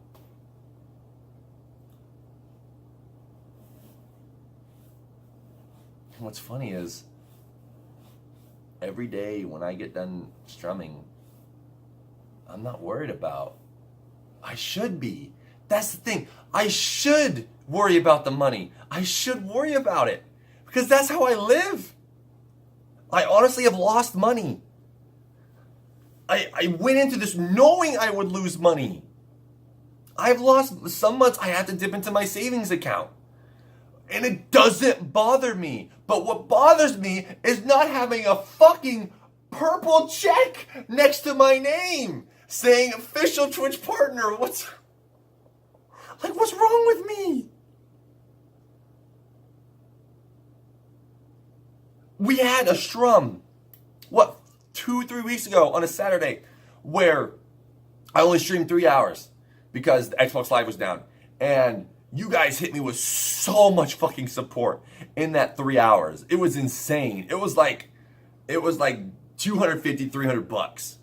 And what's funny is, every day when I get done strumming, I'm not worried about, I should be. That's the thing. I should worry about the money. I should worry about it, because that's how I live. I honestly have lost money. I went into this knowing I would lose money. I've lost, some months I have to dip into my savings account. And it doesn't bother me. But what bothers me is not having a fucking purple check next to my name saying official Twitch partner. What's wrong with me? We had a strum, 2-3 weeks ago on a Saturday, where I only streamed 3 hours because the Xbox Live was down. And you guys hit me with so much fucking support in that 3 hours. It was insane. It was like $250, $300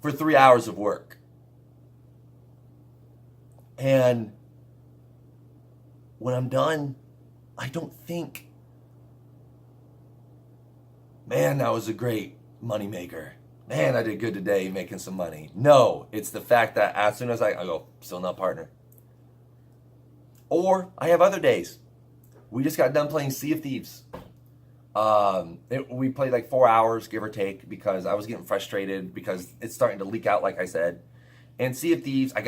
for 3 hours of work. And when I'm done, I don't think, man, that was a great moneymaker. Man, I did good today making some money. No, it's the fact that as soon as I go, still not partner. Or I have other days. We just got done playing Sea of Thieves. We played like 4 hours, give or take, because I was getting frustrated because it's starting to leak out, like I said. And Sea of Thieves, I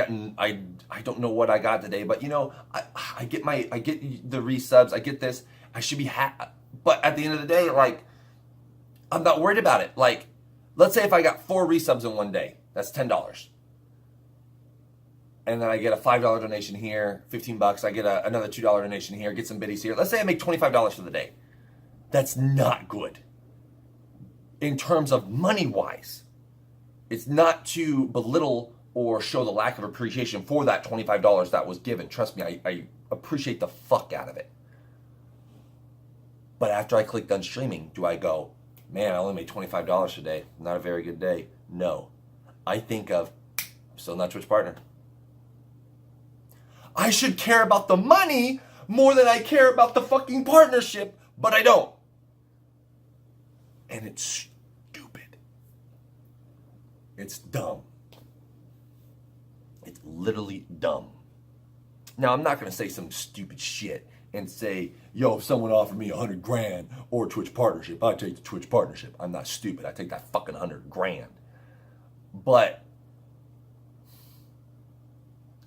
don't know what I got today, but you know, I get the resubs, I get this, I should be but at the end of the day, like, I'm not worried about it. Like, let's say if I got 4 resubs in one day, that's $10. And then I get a $5 donation here, $15, I get another $2 donation here, get some biddies here. Let's say I make $25 for the day. That's not good. In terms of money-wise, it's not to belittle or show the lack of appreciation for that $25 that was given. Trust me, I appreciate the fuck out of it. But after I click done streaming, do I go, man, I only made $25 today. Not a very good day. No. I think of, I'm still not Twitch partner. I should care about the money more than I care about the fucking partnership, but I don't. And it's stupid. It's dumb. It's literally dumb. Now, I'm not going to say some stupid shit and say, yo, if someone offered me 100 grand or a Twitch partnership, I'd take the Twitch partnership. I'm not stupid. I take that fucking 100 grand. But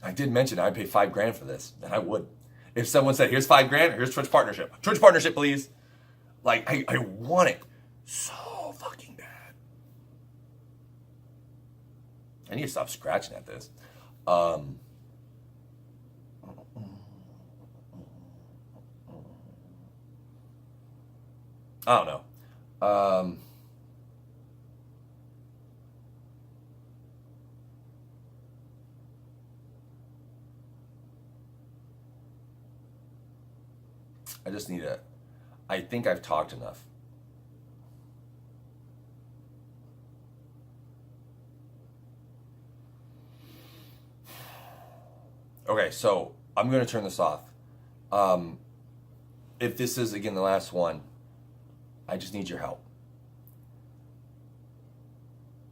I did mention I'd pay 5 grand for this, and I would. If someone said, here's 5 grand, here's Twitch partnership. Twitch partnership, please. Like, I want it so fucking bad. I need to stop scratching at this. I don't know. I just need to. I think I've talked enough. Okay, so I'm going to turn this off. If this is, again, the last one, I just need your help.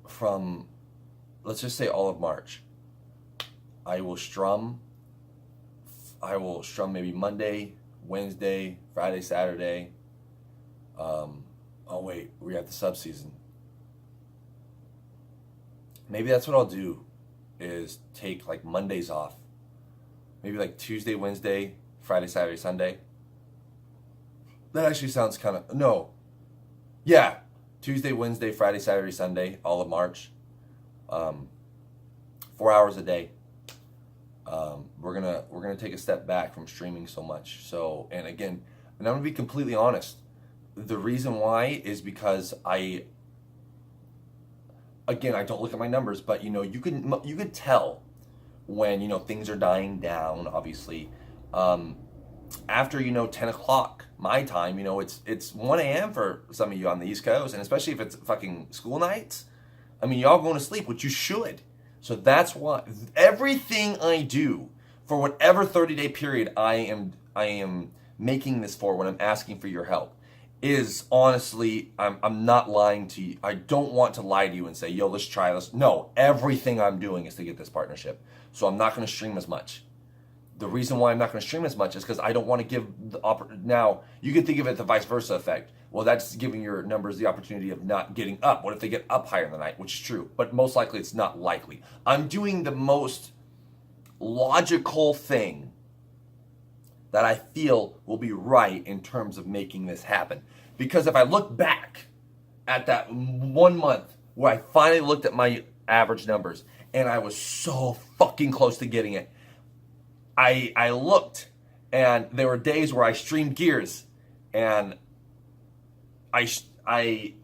From, let's just say all of March, I will strum maybe Monday, Wednesday, Friday, Saturday. Oh wait, we're at the subseason. Maybe that's what I'll do, is take like Mondays off. Maybe like Tuesday, Wednesday, Friday, Saturday, Sunday. That actually sounds kind of, no. Yeah, Tuesday, Wednesday, Friday, Saturday, Sunday, all of March. 4 hours a day. We're gonna take a step back from streaming so much. So, and again, and I'm gonna be completely honest. The reason why is because I don't look at my numbers, but you could tell when things are dying down. Obviously, after 10 o'clock my time, it's 1 a.m. for some of you on the East Coast, and especially if it's fucking school nights. I mean, y'all going to sleep, which you should. So that's why everything I do for whatever 30-day period I am making this for, when I'm asking for your help, is honestly, I'm not lying to you. I don't want to lie to you and say, yo, let's try this. No, everything I'm doing is to get this partnership. So I'm not going to stream as much. The reason why I'm not going to stream as much is because I don't want to give the now, you can think of it the vice versa effect. Well, that's giving your numbers the opportunity of not getting up. What if they get up higher in the night, which is true, but most likely it's not likely. I'm doing the most logical thing that I feel will be right in terms of making this happen. Because if I look back at that 1 month where I finally looked at my average numbers and I was so fucking close to getting it, I looked, and there were days where I streamed Gears, and I streamed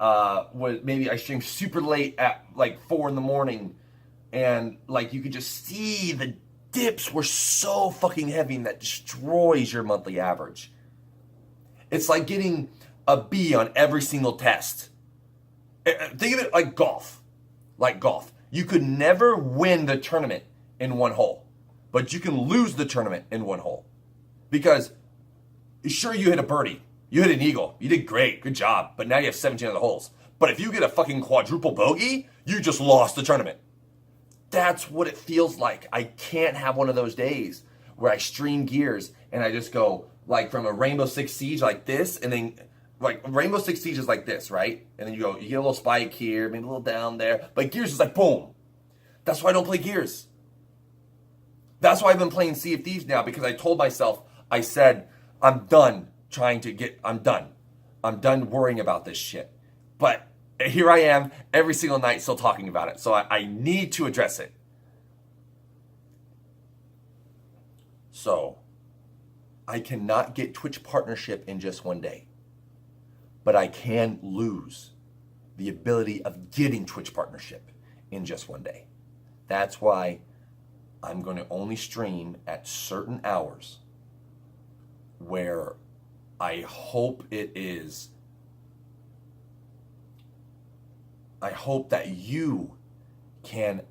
super late at like 4 a.m, and like you could just see the dips were so fucking heavy, and that destroys your monthly average. It's like getting a B on every single test. Think of it like golf. Like golf. You could never win the tournament in one hole, but you can lose the tournament in one hole. Because sure, you hit a birdie, you hit an eagle, you did great, good job, but now you have 17 other holes. But if you get a fucking quadruple bogey, you just lost the tournament. That's what it feels like. I can't have one of those days where I stream Gears and I just go like from a Rainbow Six Siege like this, and then like Rainbow Six Siege is like this, right? And then you get a little spike here, maybe a little down there, but Gears is like boom. That's why I don't play Gears. That's why I've been playing Sea of Thieves now, because I told myself, I said, I'm done worrying about this shit. But here I am every single night still talking about it. So I need to address it. So I cannot get Twitch partnership in just one day, but I can lose the ability of getting Twitch partnership in just one day. That's why I'm going to only stream at certain hours where I hope that you can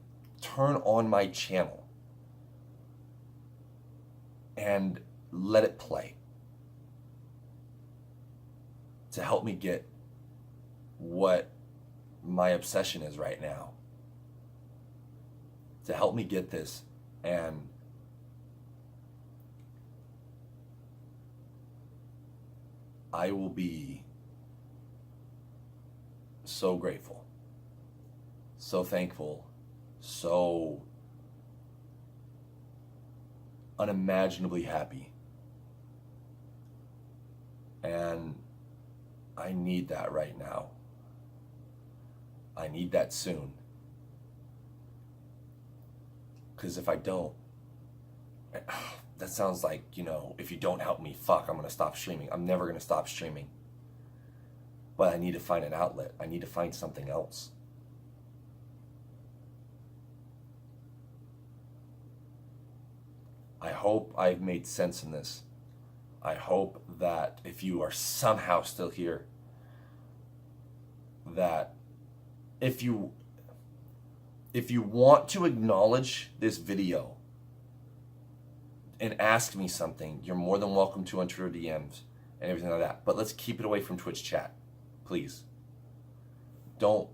turn on my channel and let it play to help me get what my obsession is right now. To help me get this, and I will be so grateful, so thankful, so unimaginably happy. And I need that right now. I need that soon. Because if I don't, that sounds like, if you don't help me, fuck, I'm going to stop streaming. I'm never going to stop streaming. But I need to find an outlet. I need to find something else. I hope I've made sense in this. I hope that if you are somehow still here, that if you want to acknowledge this video and ask me something, you're more than welcome to on Twitter DMs and everything like that. But let's keep it away from Twitch chat, please. Don't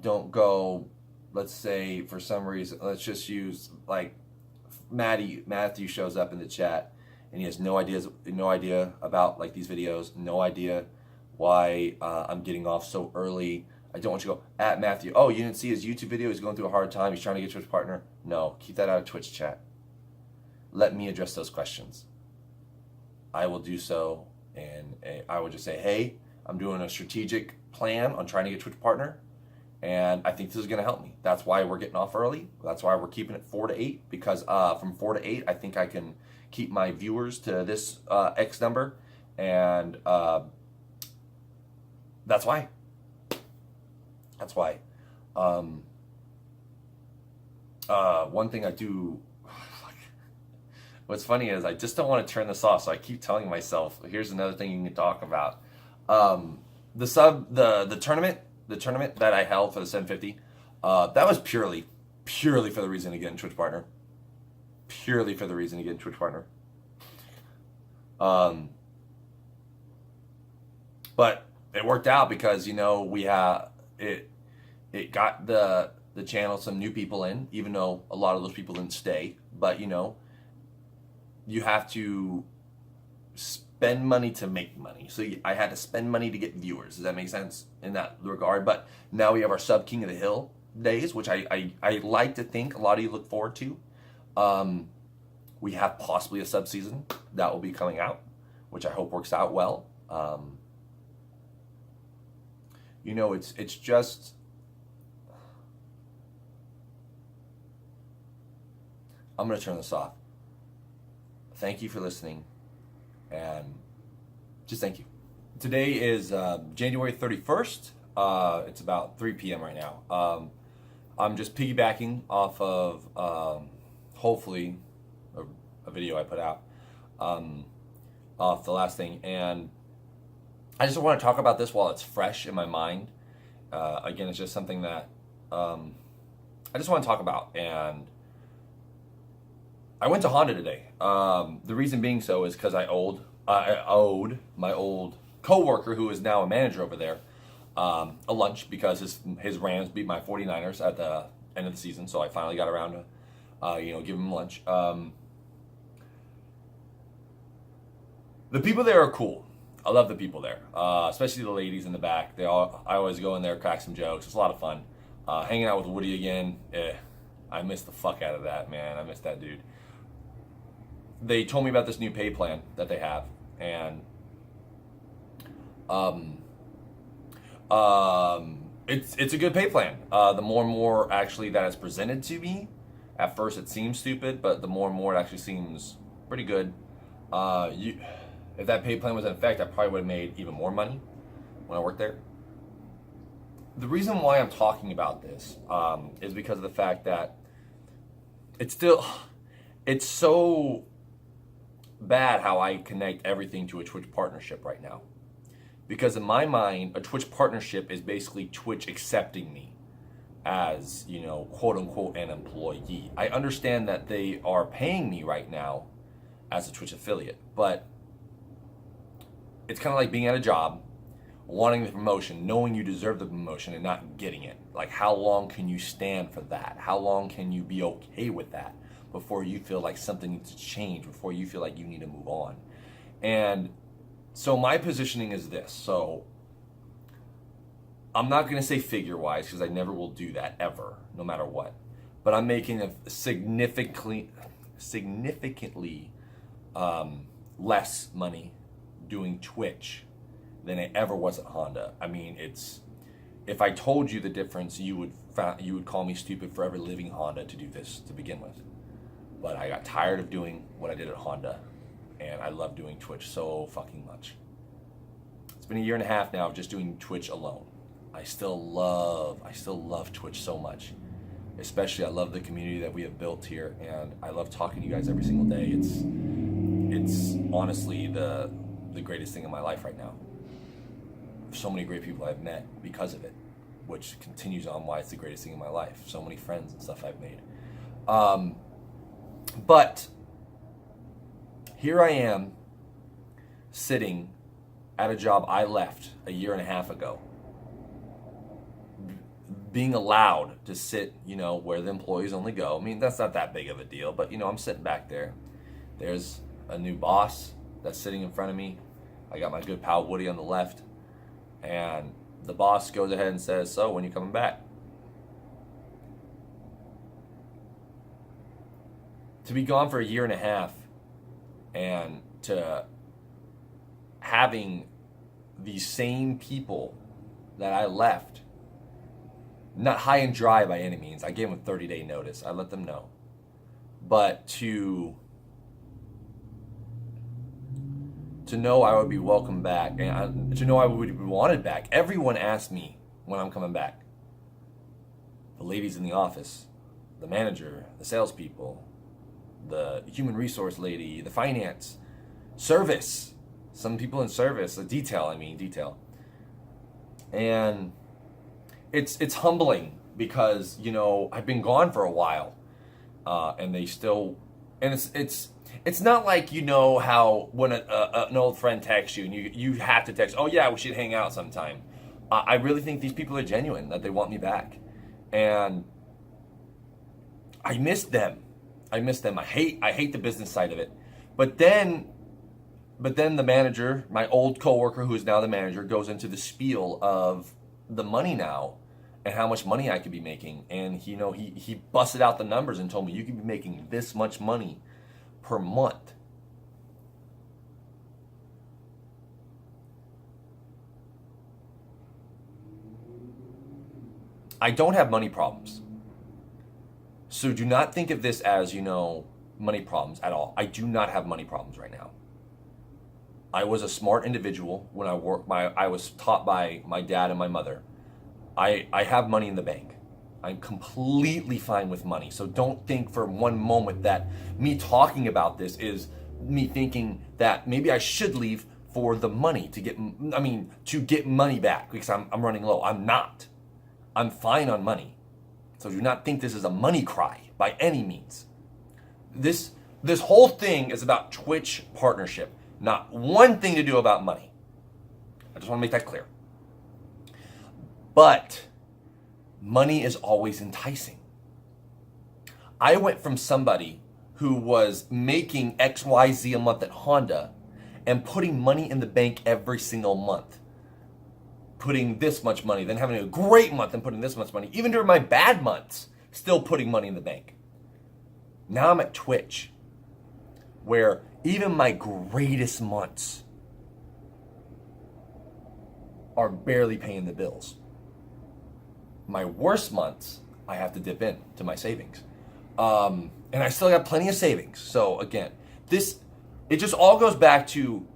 go, let's say for some reason, let's just use like Matthew shows up in the chat and he has no idea about like these videos, no idea why I'm getting off so early. I don't want you to go, at Matthew, oh, you didn't see his YouTube video, he's going through a hard time, he's trying to get Twitch partner. No, keep that out of Twitch chat. Let me address those questions. I will do so, and I will just say, hey, I'm doing a strategic plan on trying to get Twitch partner, and I think this is going to help me. That's why we're getting off early. That's why we're keeping it 4 to 8, because from 4 to 8, I think I can keep my viewers to this X number, and that's why. That's why. One thing I do, what's funny is I just don't want to turn this off, so I keep telling myself, here's another thing you can talk about. The tournament that I held for the 750, that was purely for the reason to get in Twitch partner. Purely for the reason to get in Twitch partner. But it worked out because, we have it got the channel some new people in, even though a lot of those people didn't stay. But you have to spend money to make money. So I had to spend money to get viewers. Does that make sense in that regard? But now we have our Sub King of the Hill days, which I like to think a lot of you look forward to. We have possibly a sub season that will be coming out, which I hope works out well. It's just, I'm going to turn this off. Thank you for listening, and just thank you. Today is January 31st. It's about 3 p.m. right now. I'm just piggybacking off of hopefully a video I put out off the last thing, and I just want to talk about this while it's fresh in my mind. Again, it's just something that I just want to talk about, and I went to Honda today. The reason being so is because I owed my old coworker, who is now a manager over there, a lunch because his Rams beat my 49ers at the end of the season. So I finally got around to give him lunch. The people there are cool. I love the people there, especially the ladies in the back. I always go in there, crack some jokes. It's a lot of fun. Hanging out with Woody again. I miss the fuck out of that, man. I miss that dude. They told me about this new pay plan that they have, and it's a good pay plan. The more and more actually that is presented to me, at first it seems stupid, but the more and more it actually seems pretty good. If that pay plan was in effect, I probably would have made even more money when I worked there. The reason why I'm talking about this is because of the fact that it's so bad how I connect everything to a Twitch partnership right now. Because in my mind, a Twitch partnership is basically Twitch accepting me as, quote unquote, an employee. I understand that they are paying me right now as a Twitch affiliate, but it's kind of like being at a job, wanting the promotion, knowing you deserve the promotion and not getting it. Like, how long can you stand for that? How long can you be okay with that before you feel like something needs to change, before you feel like you need to move on? And So my positioning is this. So I'm not going to say figure wise because I never will do that ever, no matter what. But I'm making a significantly less money doing Twitch than it ever was at Honda. I mean, if I told you the difference, you would call me stupid for ever leaving Honda to do this to begin with. But I got tired of doing what I did at Honda, and I love doing Twitch so fucking much. It's been a year and a half now of just doing Twitch alone. I still love Twitch so much. Especially, I love the community that we have built here, and I love talking to you guys every single day. It's honestly the greatest thing in my life right now. So many great people I've met because of it, which continues on why it's the greatest thing in my life. So many friends and stuff I've made. But here I am sitting at a job I left a year and a half ago, being allowed to sit, where the employees only go. I mean, that's not that big of a deal, but I'm sitting back there. There's a new boss that's sitting in front of me. I got my good pal Woody on the left, and the boss goes ahead and says, "So, when are you coming back?" To be gone for a year and a half and to having these same people that I left, not high and dry by any means. I gave them a 30-day notice. I let them know. But to know I would be welcome back, and to know I would be wanted back. Everyone asked me when I'm coming back. The ladies in the office, the manager, the salespeople, the human resource lady, the finance, service, some people in service, detail. And it's humbling because, I've been gone for a while, and they still, and it's not like, how when an old friend texts you and you have to text, "Oh yeah, we should hang out sometime." I really think these people are genuine, that they want me back. And I miss them. I hate the business side of it. But then the manager, my old coworker who is now the manager, goes into the spiel of the money now and how much money I could be making. And he busted out the numbers and told me, "You could be making this much money per month." I don't have money problems. So do not think of this as, money problems at all. I do not have money problems right now. I was a smart individual when I was taught by my dad and my mother. I have money in the bank. I'm completely fine with money. So don't think for one moment that me talking about this is me thinking that maybe I should leave for the money to get money back because I'm running low. I'm not. I'm fine on money. So do not think this is a money cry by any means. This whole thing is about Twitch partnership. Not one thing to do about money. I just want to make that clear. But money is always enticing. I went from somebody who was making XYZ a month at Honda and putting money in the bank every single month. Putting this much money, then having a great month and putting this much money. Even during my bad months, still putting money in the bank. Now I'm at Twitch, where even my greatest months are barely paying the bills. My worst months, I have to dip in to my savings. And I still got plenty of savings. So again, it just all goes back to,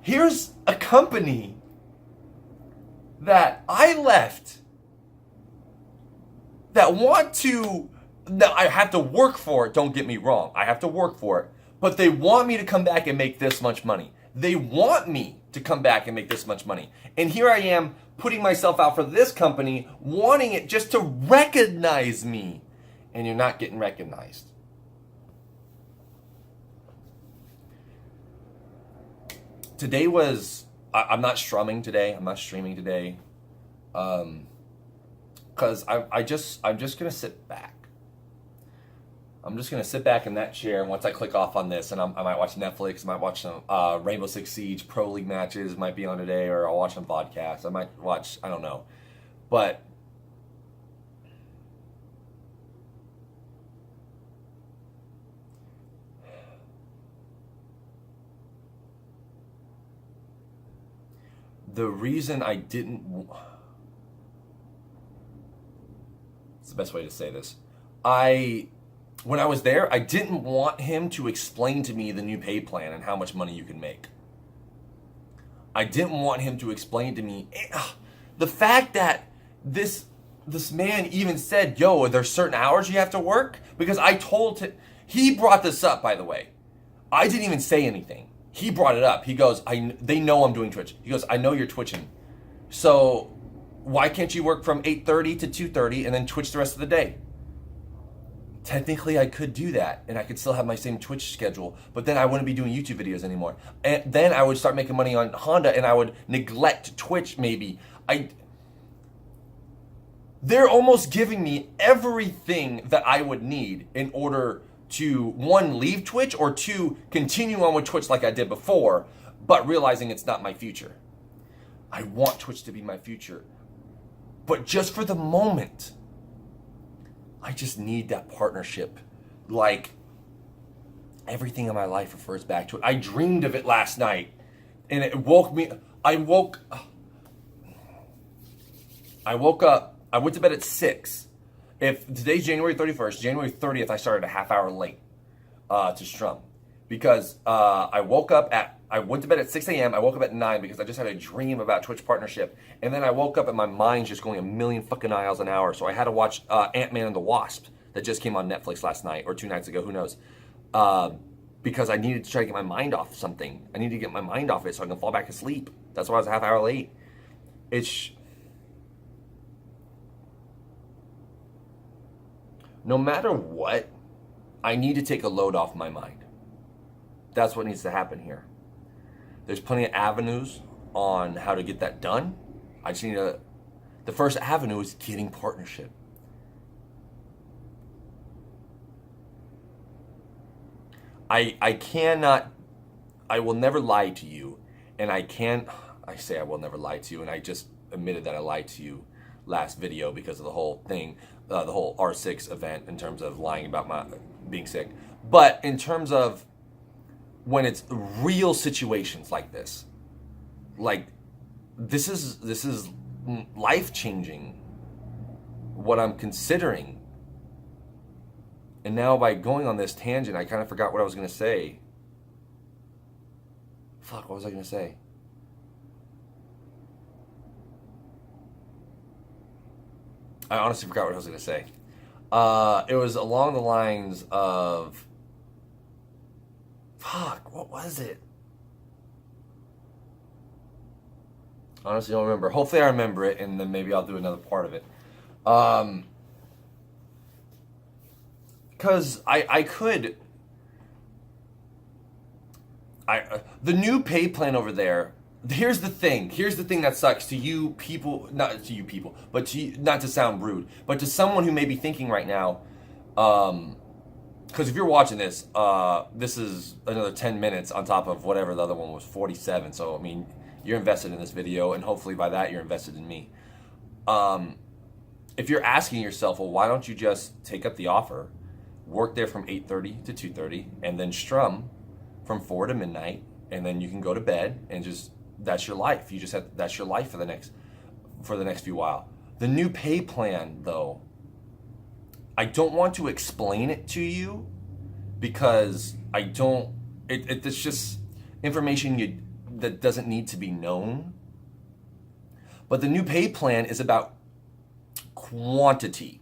here's a company that I left that I have to work for it, don't get me wrong. I have to work for it. But they want me to come back and make this much money. They want me to come back and make this much money. And here I am putting myself out for this company, wanting it just to recognize me. And you're not getting recognized. Today I'm not strumming today. I'm not streaming today. Because I'm just going to sit back. I'm just gonna sit back in that chair, and once I click off on this, and I might watch Netflix, I might watch some Rainbow Six Siege Pro League matches, might be on today, or I'll watch some podcasts. I might watch, I don't know. But the reason I didn't... It's the best way to say this. When I was there, I didn't want him to explain to me the new pay plan and how much money you can make. I didn't want him to explain to me the fact that this man even said, yo, are there certain hours you have to work? Because I told him, he brought this up, by the way. I didn't even say anything. He brought it up. He goes, they know I'm doing Twitch. He goes, I know you're twitching. So why can't you work from 8:30 to 2:30 and then Twitch the rest of the day? Technically, I could do that, and I could still have my same Twitch schedule, but then I wouldn't be doing YouTube videos anymore. And then I would start making money on Honda, and I would neglect Twitch, maybe. They're almost giving me everything that I would need in order to, one, leave Twitch, or two, continue on with Twitch like I did before, but realizing it's not my future. I want Twitch to be my future, but just for the moment, I just need that partnership. Like, everything in my life refers back to it. I dreamed of it last night, and it woke me. I woke up. I went to bed at 6. If today's January 31st, January 30th, I started a half hour late to Strum. Because I went to bed at 6 a.m. I woke up at 9 because I just had a dream about Twitch partnership. And then I woke up and my mind's just going a million fucking miles an hour. So I had to watch Ant-Man and the Wasp that just came on Netflix last night or 2 nights ago, who knows. Because I needed to try to get my mind off something. I needed to get my mind off it so I can fall back asleep. That's why I was a half hour late. No matter what, I need to take a load off my mind. That's what needs to happen here. There's plenty of avenues on how to get that done. I just need the first avenue is getting partnership. I will never lie to you, and I say I will never lie to you, and I just admitted that I lied to you last video because of the whole thing, the whole R6 event in terms of lying about my being sick. But in terms of when it's real situations like this, like this is life-changing, what I'm considering. And now by going on this tangent, I kind of forgot what I was going to say. Fuck, what was I going to say? I honestly forgot what I was going to say. It was along the lines of... Fuck, what was it? Honestly, don't remember. Hopefully I remember it, and then maybe I'll do another part of it. Because I could... the new pay plan over there, here's the thing that sucks to you people, not to you people, but to you, not to sound rude, but to someone who may be thinking right now, because if you're watching this, this is another 10 minutes on top of whatever the other one was, 47. So, I mean, you're invested in this video, and hopefully by that you're invested in me. If you're asking yourself, well, why don't you just take up the offer, work there from 8:30 to 2:30, and then strum from 4 to midnight, and then you can go to bed, and just, that's your life. That's your life for the next few while. The new pay plan, though, I don't want to explain it to you because it's just information that doesn't need to be known. But the new pay plan is about quantity.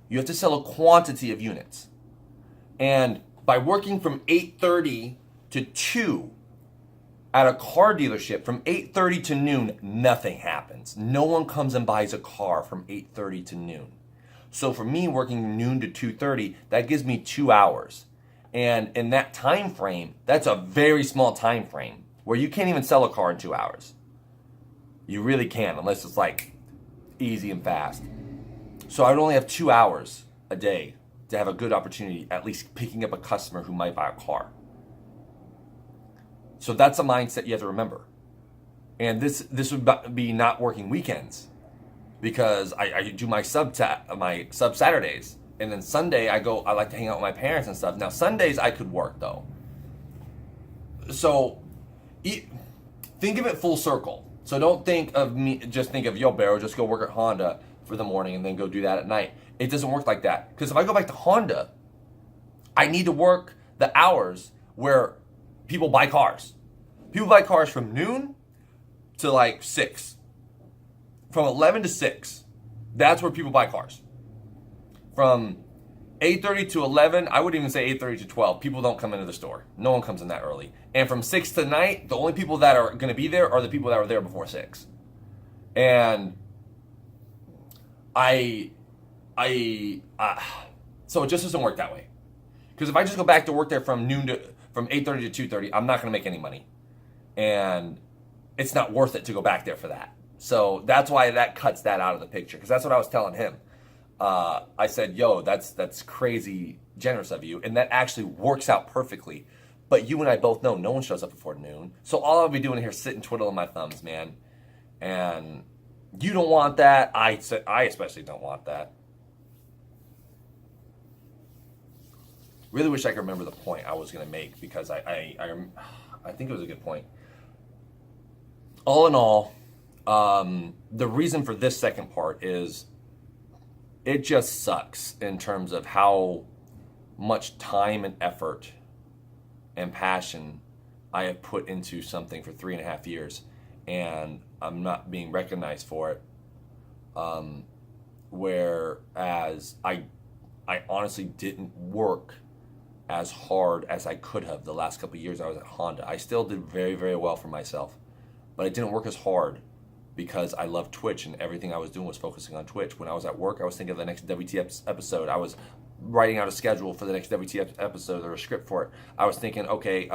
You have to sell a quantity of units. And by working from 8:30 to 2 at a car dealership, from 8:30 to noon, nothing happens. No one comes and buys a car from 8:30 to noon. So for me, working noon to 2:30, that gives me 2 hours. And in that time frame, that's a very small time frame where you can't even sell a car in 2 hours. You really can't, unless it's like easy and fast. So I would only have 2 hours a day to have a good opportunity, at least picking up a customer who might buy a car. So that's a mindset you have to remember. And this would be not working weekends, because I do my sub Saturdays, and then Sunday I like to hang out with my parents and stuff. Now Sundays I could work though. So think of it full circle. So don't think of me, just think of, yo, Barrow, just go work at Honda for the morning and then go do that at night. It doesn't work like that. Because if I go back to Honda, I need to work the hours where people buy cars. People buy cars from noon to like 6. From 11 to 6. That's where people buy cars. From 8:30 to 11, I wouldn't even say 8:30 to 12. People don't come into the store. No one comes in that early. And from 6 to night, the only people that are going to be there are the people that were there before 6. And so it just doesn't work that way. Because if I just go back to work there from 8:30 to 2:30, I'm not going to make any money. And it's not worth it to go back there for that. So that's why that cuts that out of the picture. Because that's what I was telling him. I said, yo, that's crazy generous of you. And that actually works out perfectly. But you and I both know no one shows up before noon. So all I'll be doing here is sitting twiddling my thumbs, man. And you don't want that. I especially don't want that. Really wish I could remember the point I was going to make, because I think it was a good point. All in all, the reason for this second part is it just sucks in terms of how much time and effort and passion I have put into something for 3.5 years, and I'm not being recognized for it. Whereas I honestly didn't work as hard as I could have the last couple of years I was at Honda. I still did very, very well for myself, but I didn't work as hard because I love Twitch, and everything I was doing was focusing on Twitch. When I was at work, I was thinking of the next WTF episode. I was writing out a schedule for the next WTF episode, or a script for it. I was thinking, okay,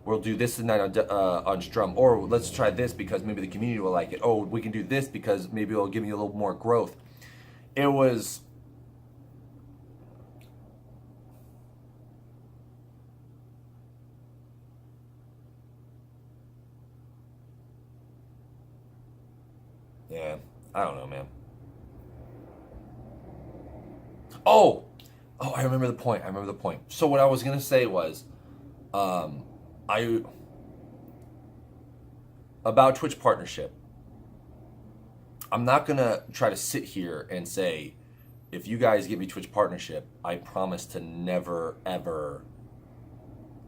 we'll do this tonight on Strum, or let's try this because maybe the community will like it. Oh, we can do this because maybe it'll give me a little more growth. It was... yeah, I don't know, man. Oh, I remember the point. So what I was going to say was, about Twitch partnership, I'm not going to try to sit here and say, if you guys give me Twitch partnership, I promise to never, ever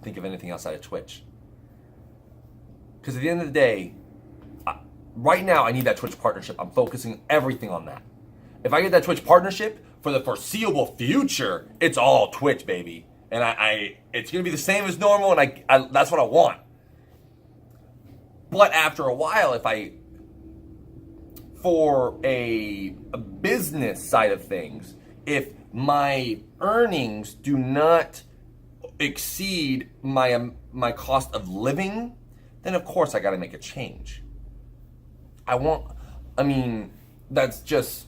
think of anything outside of Twitch. Because at the end of the day, right now I need that Twitch partnership. I'm focusing everything on that. If I get that Twitch partnership, for the foreseeable future, it's all Twitch, baby. And it's going to be the same as normal, and I that's what I want. But after a while, for a business side of things, if my earnings do not exceed my cost of living, then of course I got to make a change. That's just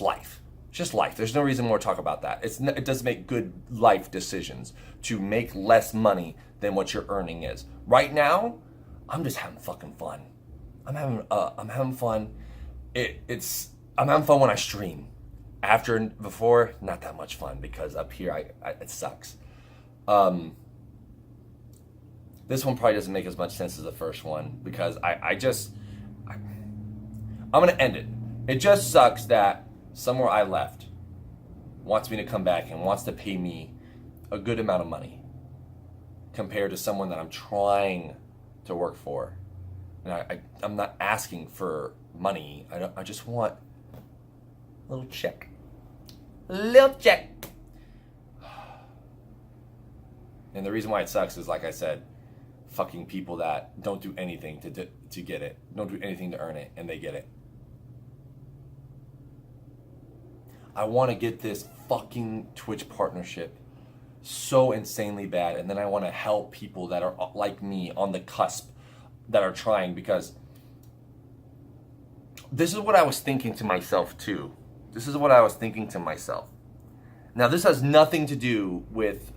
life. It's just life. There's no reason more to talk about that. It doesn't make good life decisions to make less money than what your earning is. Right now, I'm just having fucking fun. I'm having fun. I'm having fun when I stream. Before, not that much fun, because up here it sucks. This one probably doesn't make as much sense as the first one, because I'm gonna end it. It just sucks that somewhere I left wants me to come back and wants to pay me a good amount of money compared to someone that I'm trying to work for. And I'm not asking for money. I just want a little check. Little check. And the reason why it sucks is, like I said, fucking people that don't do anything to get it. Don't do anything to earn it, and they get it. I want to get this fucking Twitch partnership so insanely bad, and then I want to help people that are like me on the cusp that are trying, because this is what I was thinking to myself too. Now, this has nothing to do with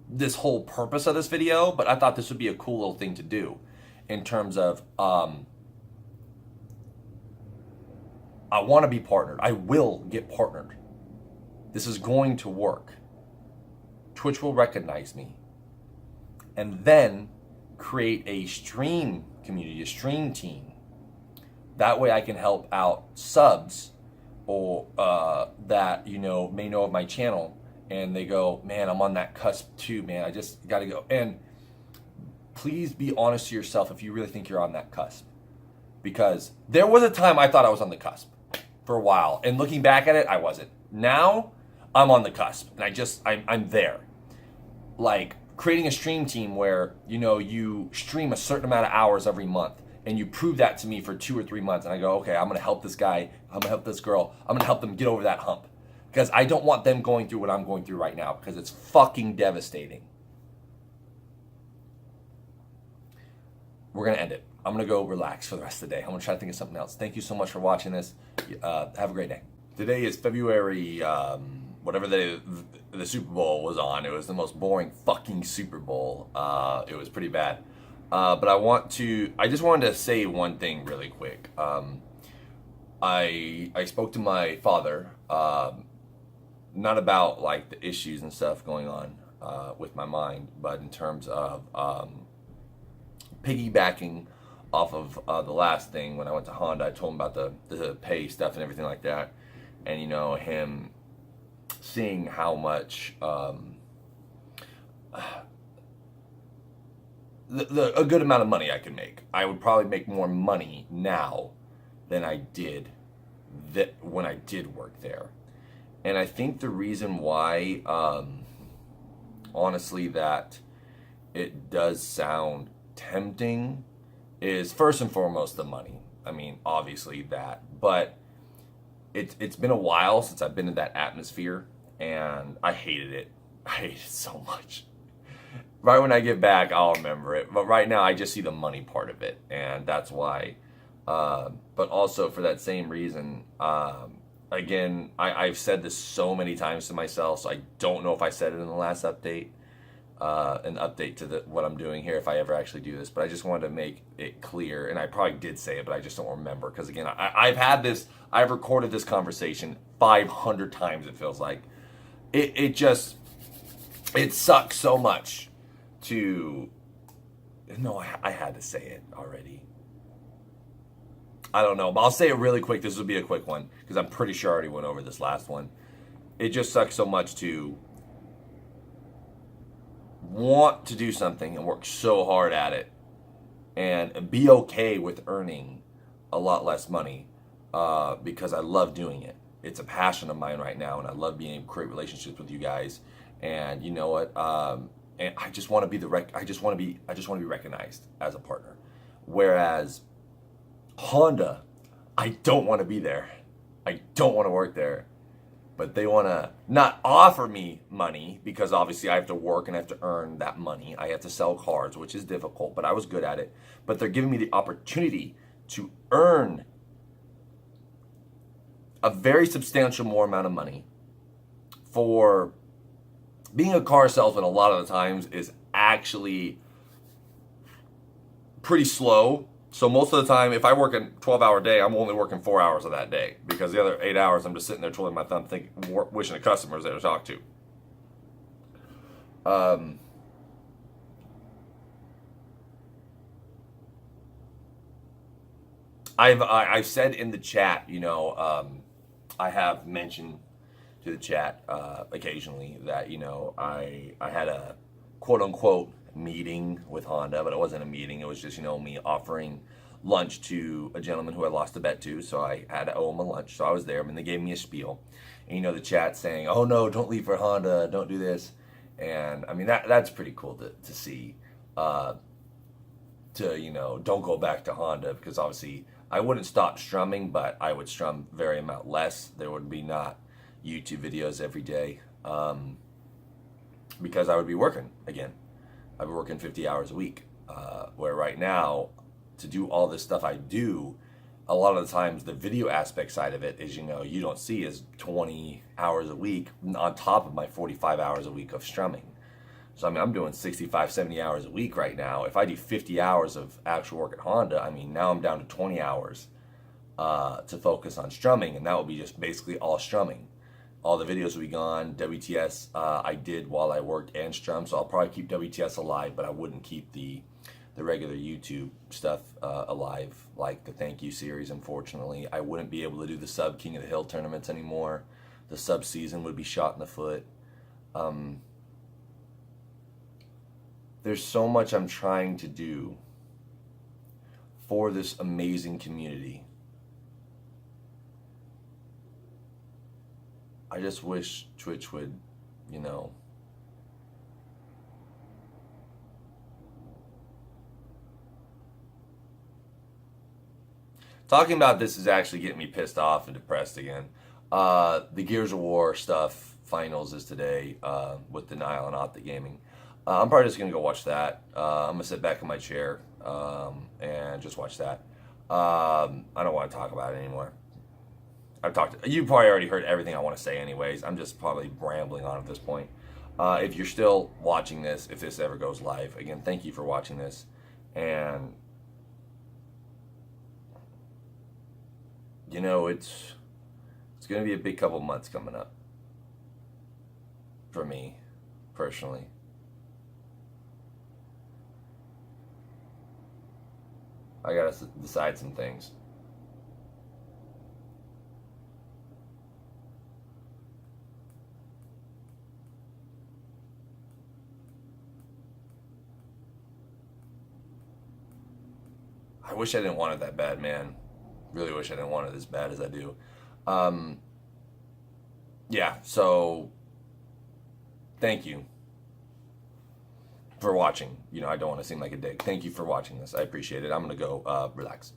this whole purpose of this video, but I thought this would be a cool little thing to do in terms of I want to be partnered. I will get partnered. This is going to work. Twitch will recognize me. And then create a stream community, a stream team. That way I can help out subs or that, you know, may know of my channel and they go, man, I'm on that cusp too, man. I just got to go. And please be honest to yourself if you really think you're on that cusp. Because there was a time I thought I was on the cusp for a while. And looking back at it, I wasn't. Now, I'm on the cusp. And I'm there. Like, creating a stream team where, you know, you stream a certain amount of hours every month. And you prove that to me for 2 or 3 months. And I go, okay, I'm going to help this guy. I'm going to help this girl. I'm going to help them get over that hump. Because I don't want them going through what I'm going through right now. Because it's fucking devastating. We're going to end it. I'm going to go relax for the rest of the day. I'm going to try to think of something else. Thank you so much for watching this. Have a great day. Today is February, whatever the Super Bowl was on. It was the most boring fucking Super Bowl. It was pretty bad. But I just wanted to say one thing really quick. I spoke to my father, not about like the issues and stuff going on with my mind, but in terms of piggybacking off of the last thing when I went to Honda. I told him about the pay stuff and everything like that, and you know, him seeing how much a good amount of money I could make. I would probably make more money now than I did when I did work there. And I think the reason why, honestly, that it does sound tempting is first and foremost the money. I mean, obviously that, but it's been a while since I've been in that atmosphere, and I hated it. I hated it so much. Right when I get back, I'll remember it. But right now, I just see the money part of it, and that's why. But also for that same reason, again, I've said this so many times to myself, so I don't know if I said it in the last update. An update to what I'm doing here if I ever actually do this, but I just wanted to make it clear, and I probably did say it, but I just don't remember, because again, I've recorded this conversation 500 times, it feels like. It sucks so much to, no, I had to say it already. I don't know, but I'll say it really quick. This will be a quick one, because I'm pretty sure I already went over this last one. It just sucks so much to want to do something and work so hard at it and be okay with earning a lot less money because I love doing it. It's a passion of mine right now, and I love being able to create relationships with you guys. And you know what? And I just want to be I just want to be recognized as a partner. Whereas Honda, I don't want to be there. I don't want to work there. But they want to not offer me money, because obviously I have to work and I have to earn that money. I have to sell cars, which is difficult, but I was good at it. But they're giving me the opportunity to earn a very substantial more amount of money. For being a car salesman, a lot of the times is actually pretty slow. So most of the time, if I work a 12-hour day, I'm only working 4 hours of that day, because the other 8 hours I'm just sitting there twiddling my thumb, wishing the customers there to talk to. I've said in the chat, you know, I have mentioned to the chat occasionally that, you know, I had a quote unquote meeting with Honda, but it wasn't a meeting. It was just, you know, me offering lunch to a gentleman who I lost a bet to, so I had to owe him a lunch. So I was there, and they gave me a spiel, and you know, the chat saying, "Oh no, don't leave for Honda, don't do this," and I mean that's pretty cool to see. To, you know, don't go back to Honda, because obviously I wouldn't stop strumming, but I would strum very amount less. There would be not YouTube videos every day, because I would be working again. I'd be working 50 hours a week, where right now, to do all this stuff I do, a lot of the times the video aspect side of it is, you don't see as 20 hours a week on top of my 45 hours a week of strumming. So, I mean, I'm doing 65, 70 hours a week right now. If I do 50 hours of actual work at Honda, I mean, now I'm down to 20 hours to focus on strumming, and that will be just basically all strumming. All the videos will be gone. WTS I did while I worked and strummed, so I'll probably keep WTS alive, but I wouldn't keep the regular YouTube stuff alive, like the thank you series. Unfortunately, I wouldn't be able to do the sub King of the Hill tournaments anymore. The sub season would be shot in the foot. There's so much I'm trying to do for this amazing community. I just wish Twitch would, Talking about this is actually getting me pissed off and depressed again. The Gears of War stuff finals is today with Denial and Optic Gaming. I'm probably just going to go watch that. I'm going to sit back in my chair and just watch that. I don't want to talk about it anymore. You probably already heard everything I want to say anyways. I'm just probably rambling on at this point. If you're still watching this, if this ever goes live, again, thank you for watching this. And, it's going to be a big couple months coming up for me, personally. I got to decide some things. I wish I didn't want it that bad, man. Really wish I didn't want it as bad as I do. Yeah, so thank you for watching. I don't want to seem like a dick. Thank you for watching this. I appreciate it. I'm going to go relax.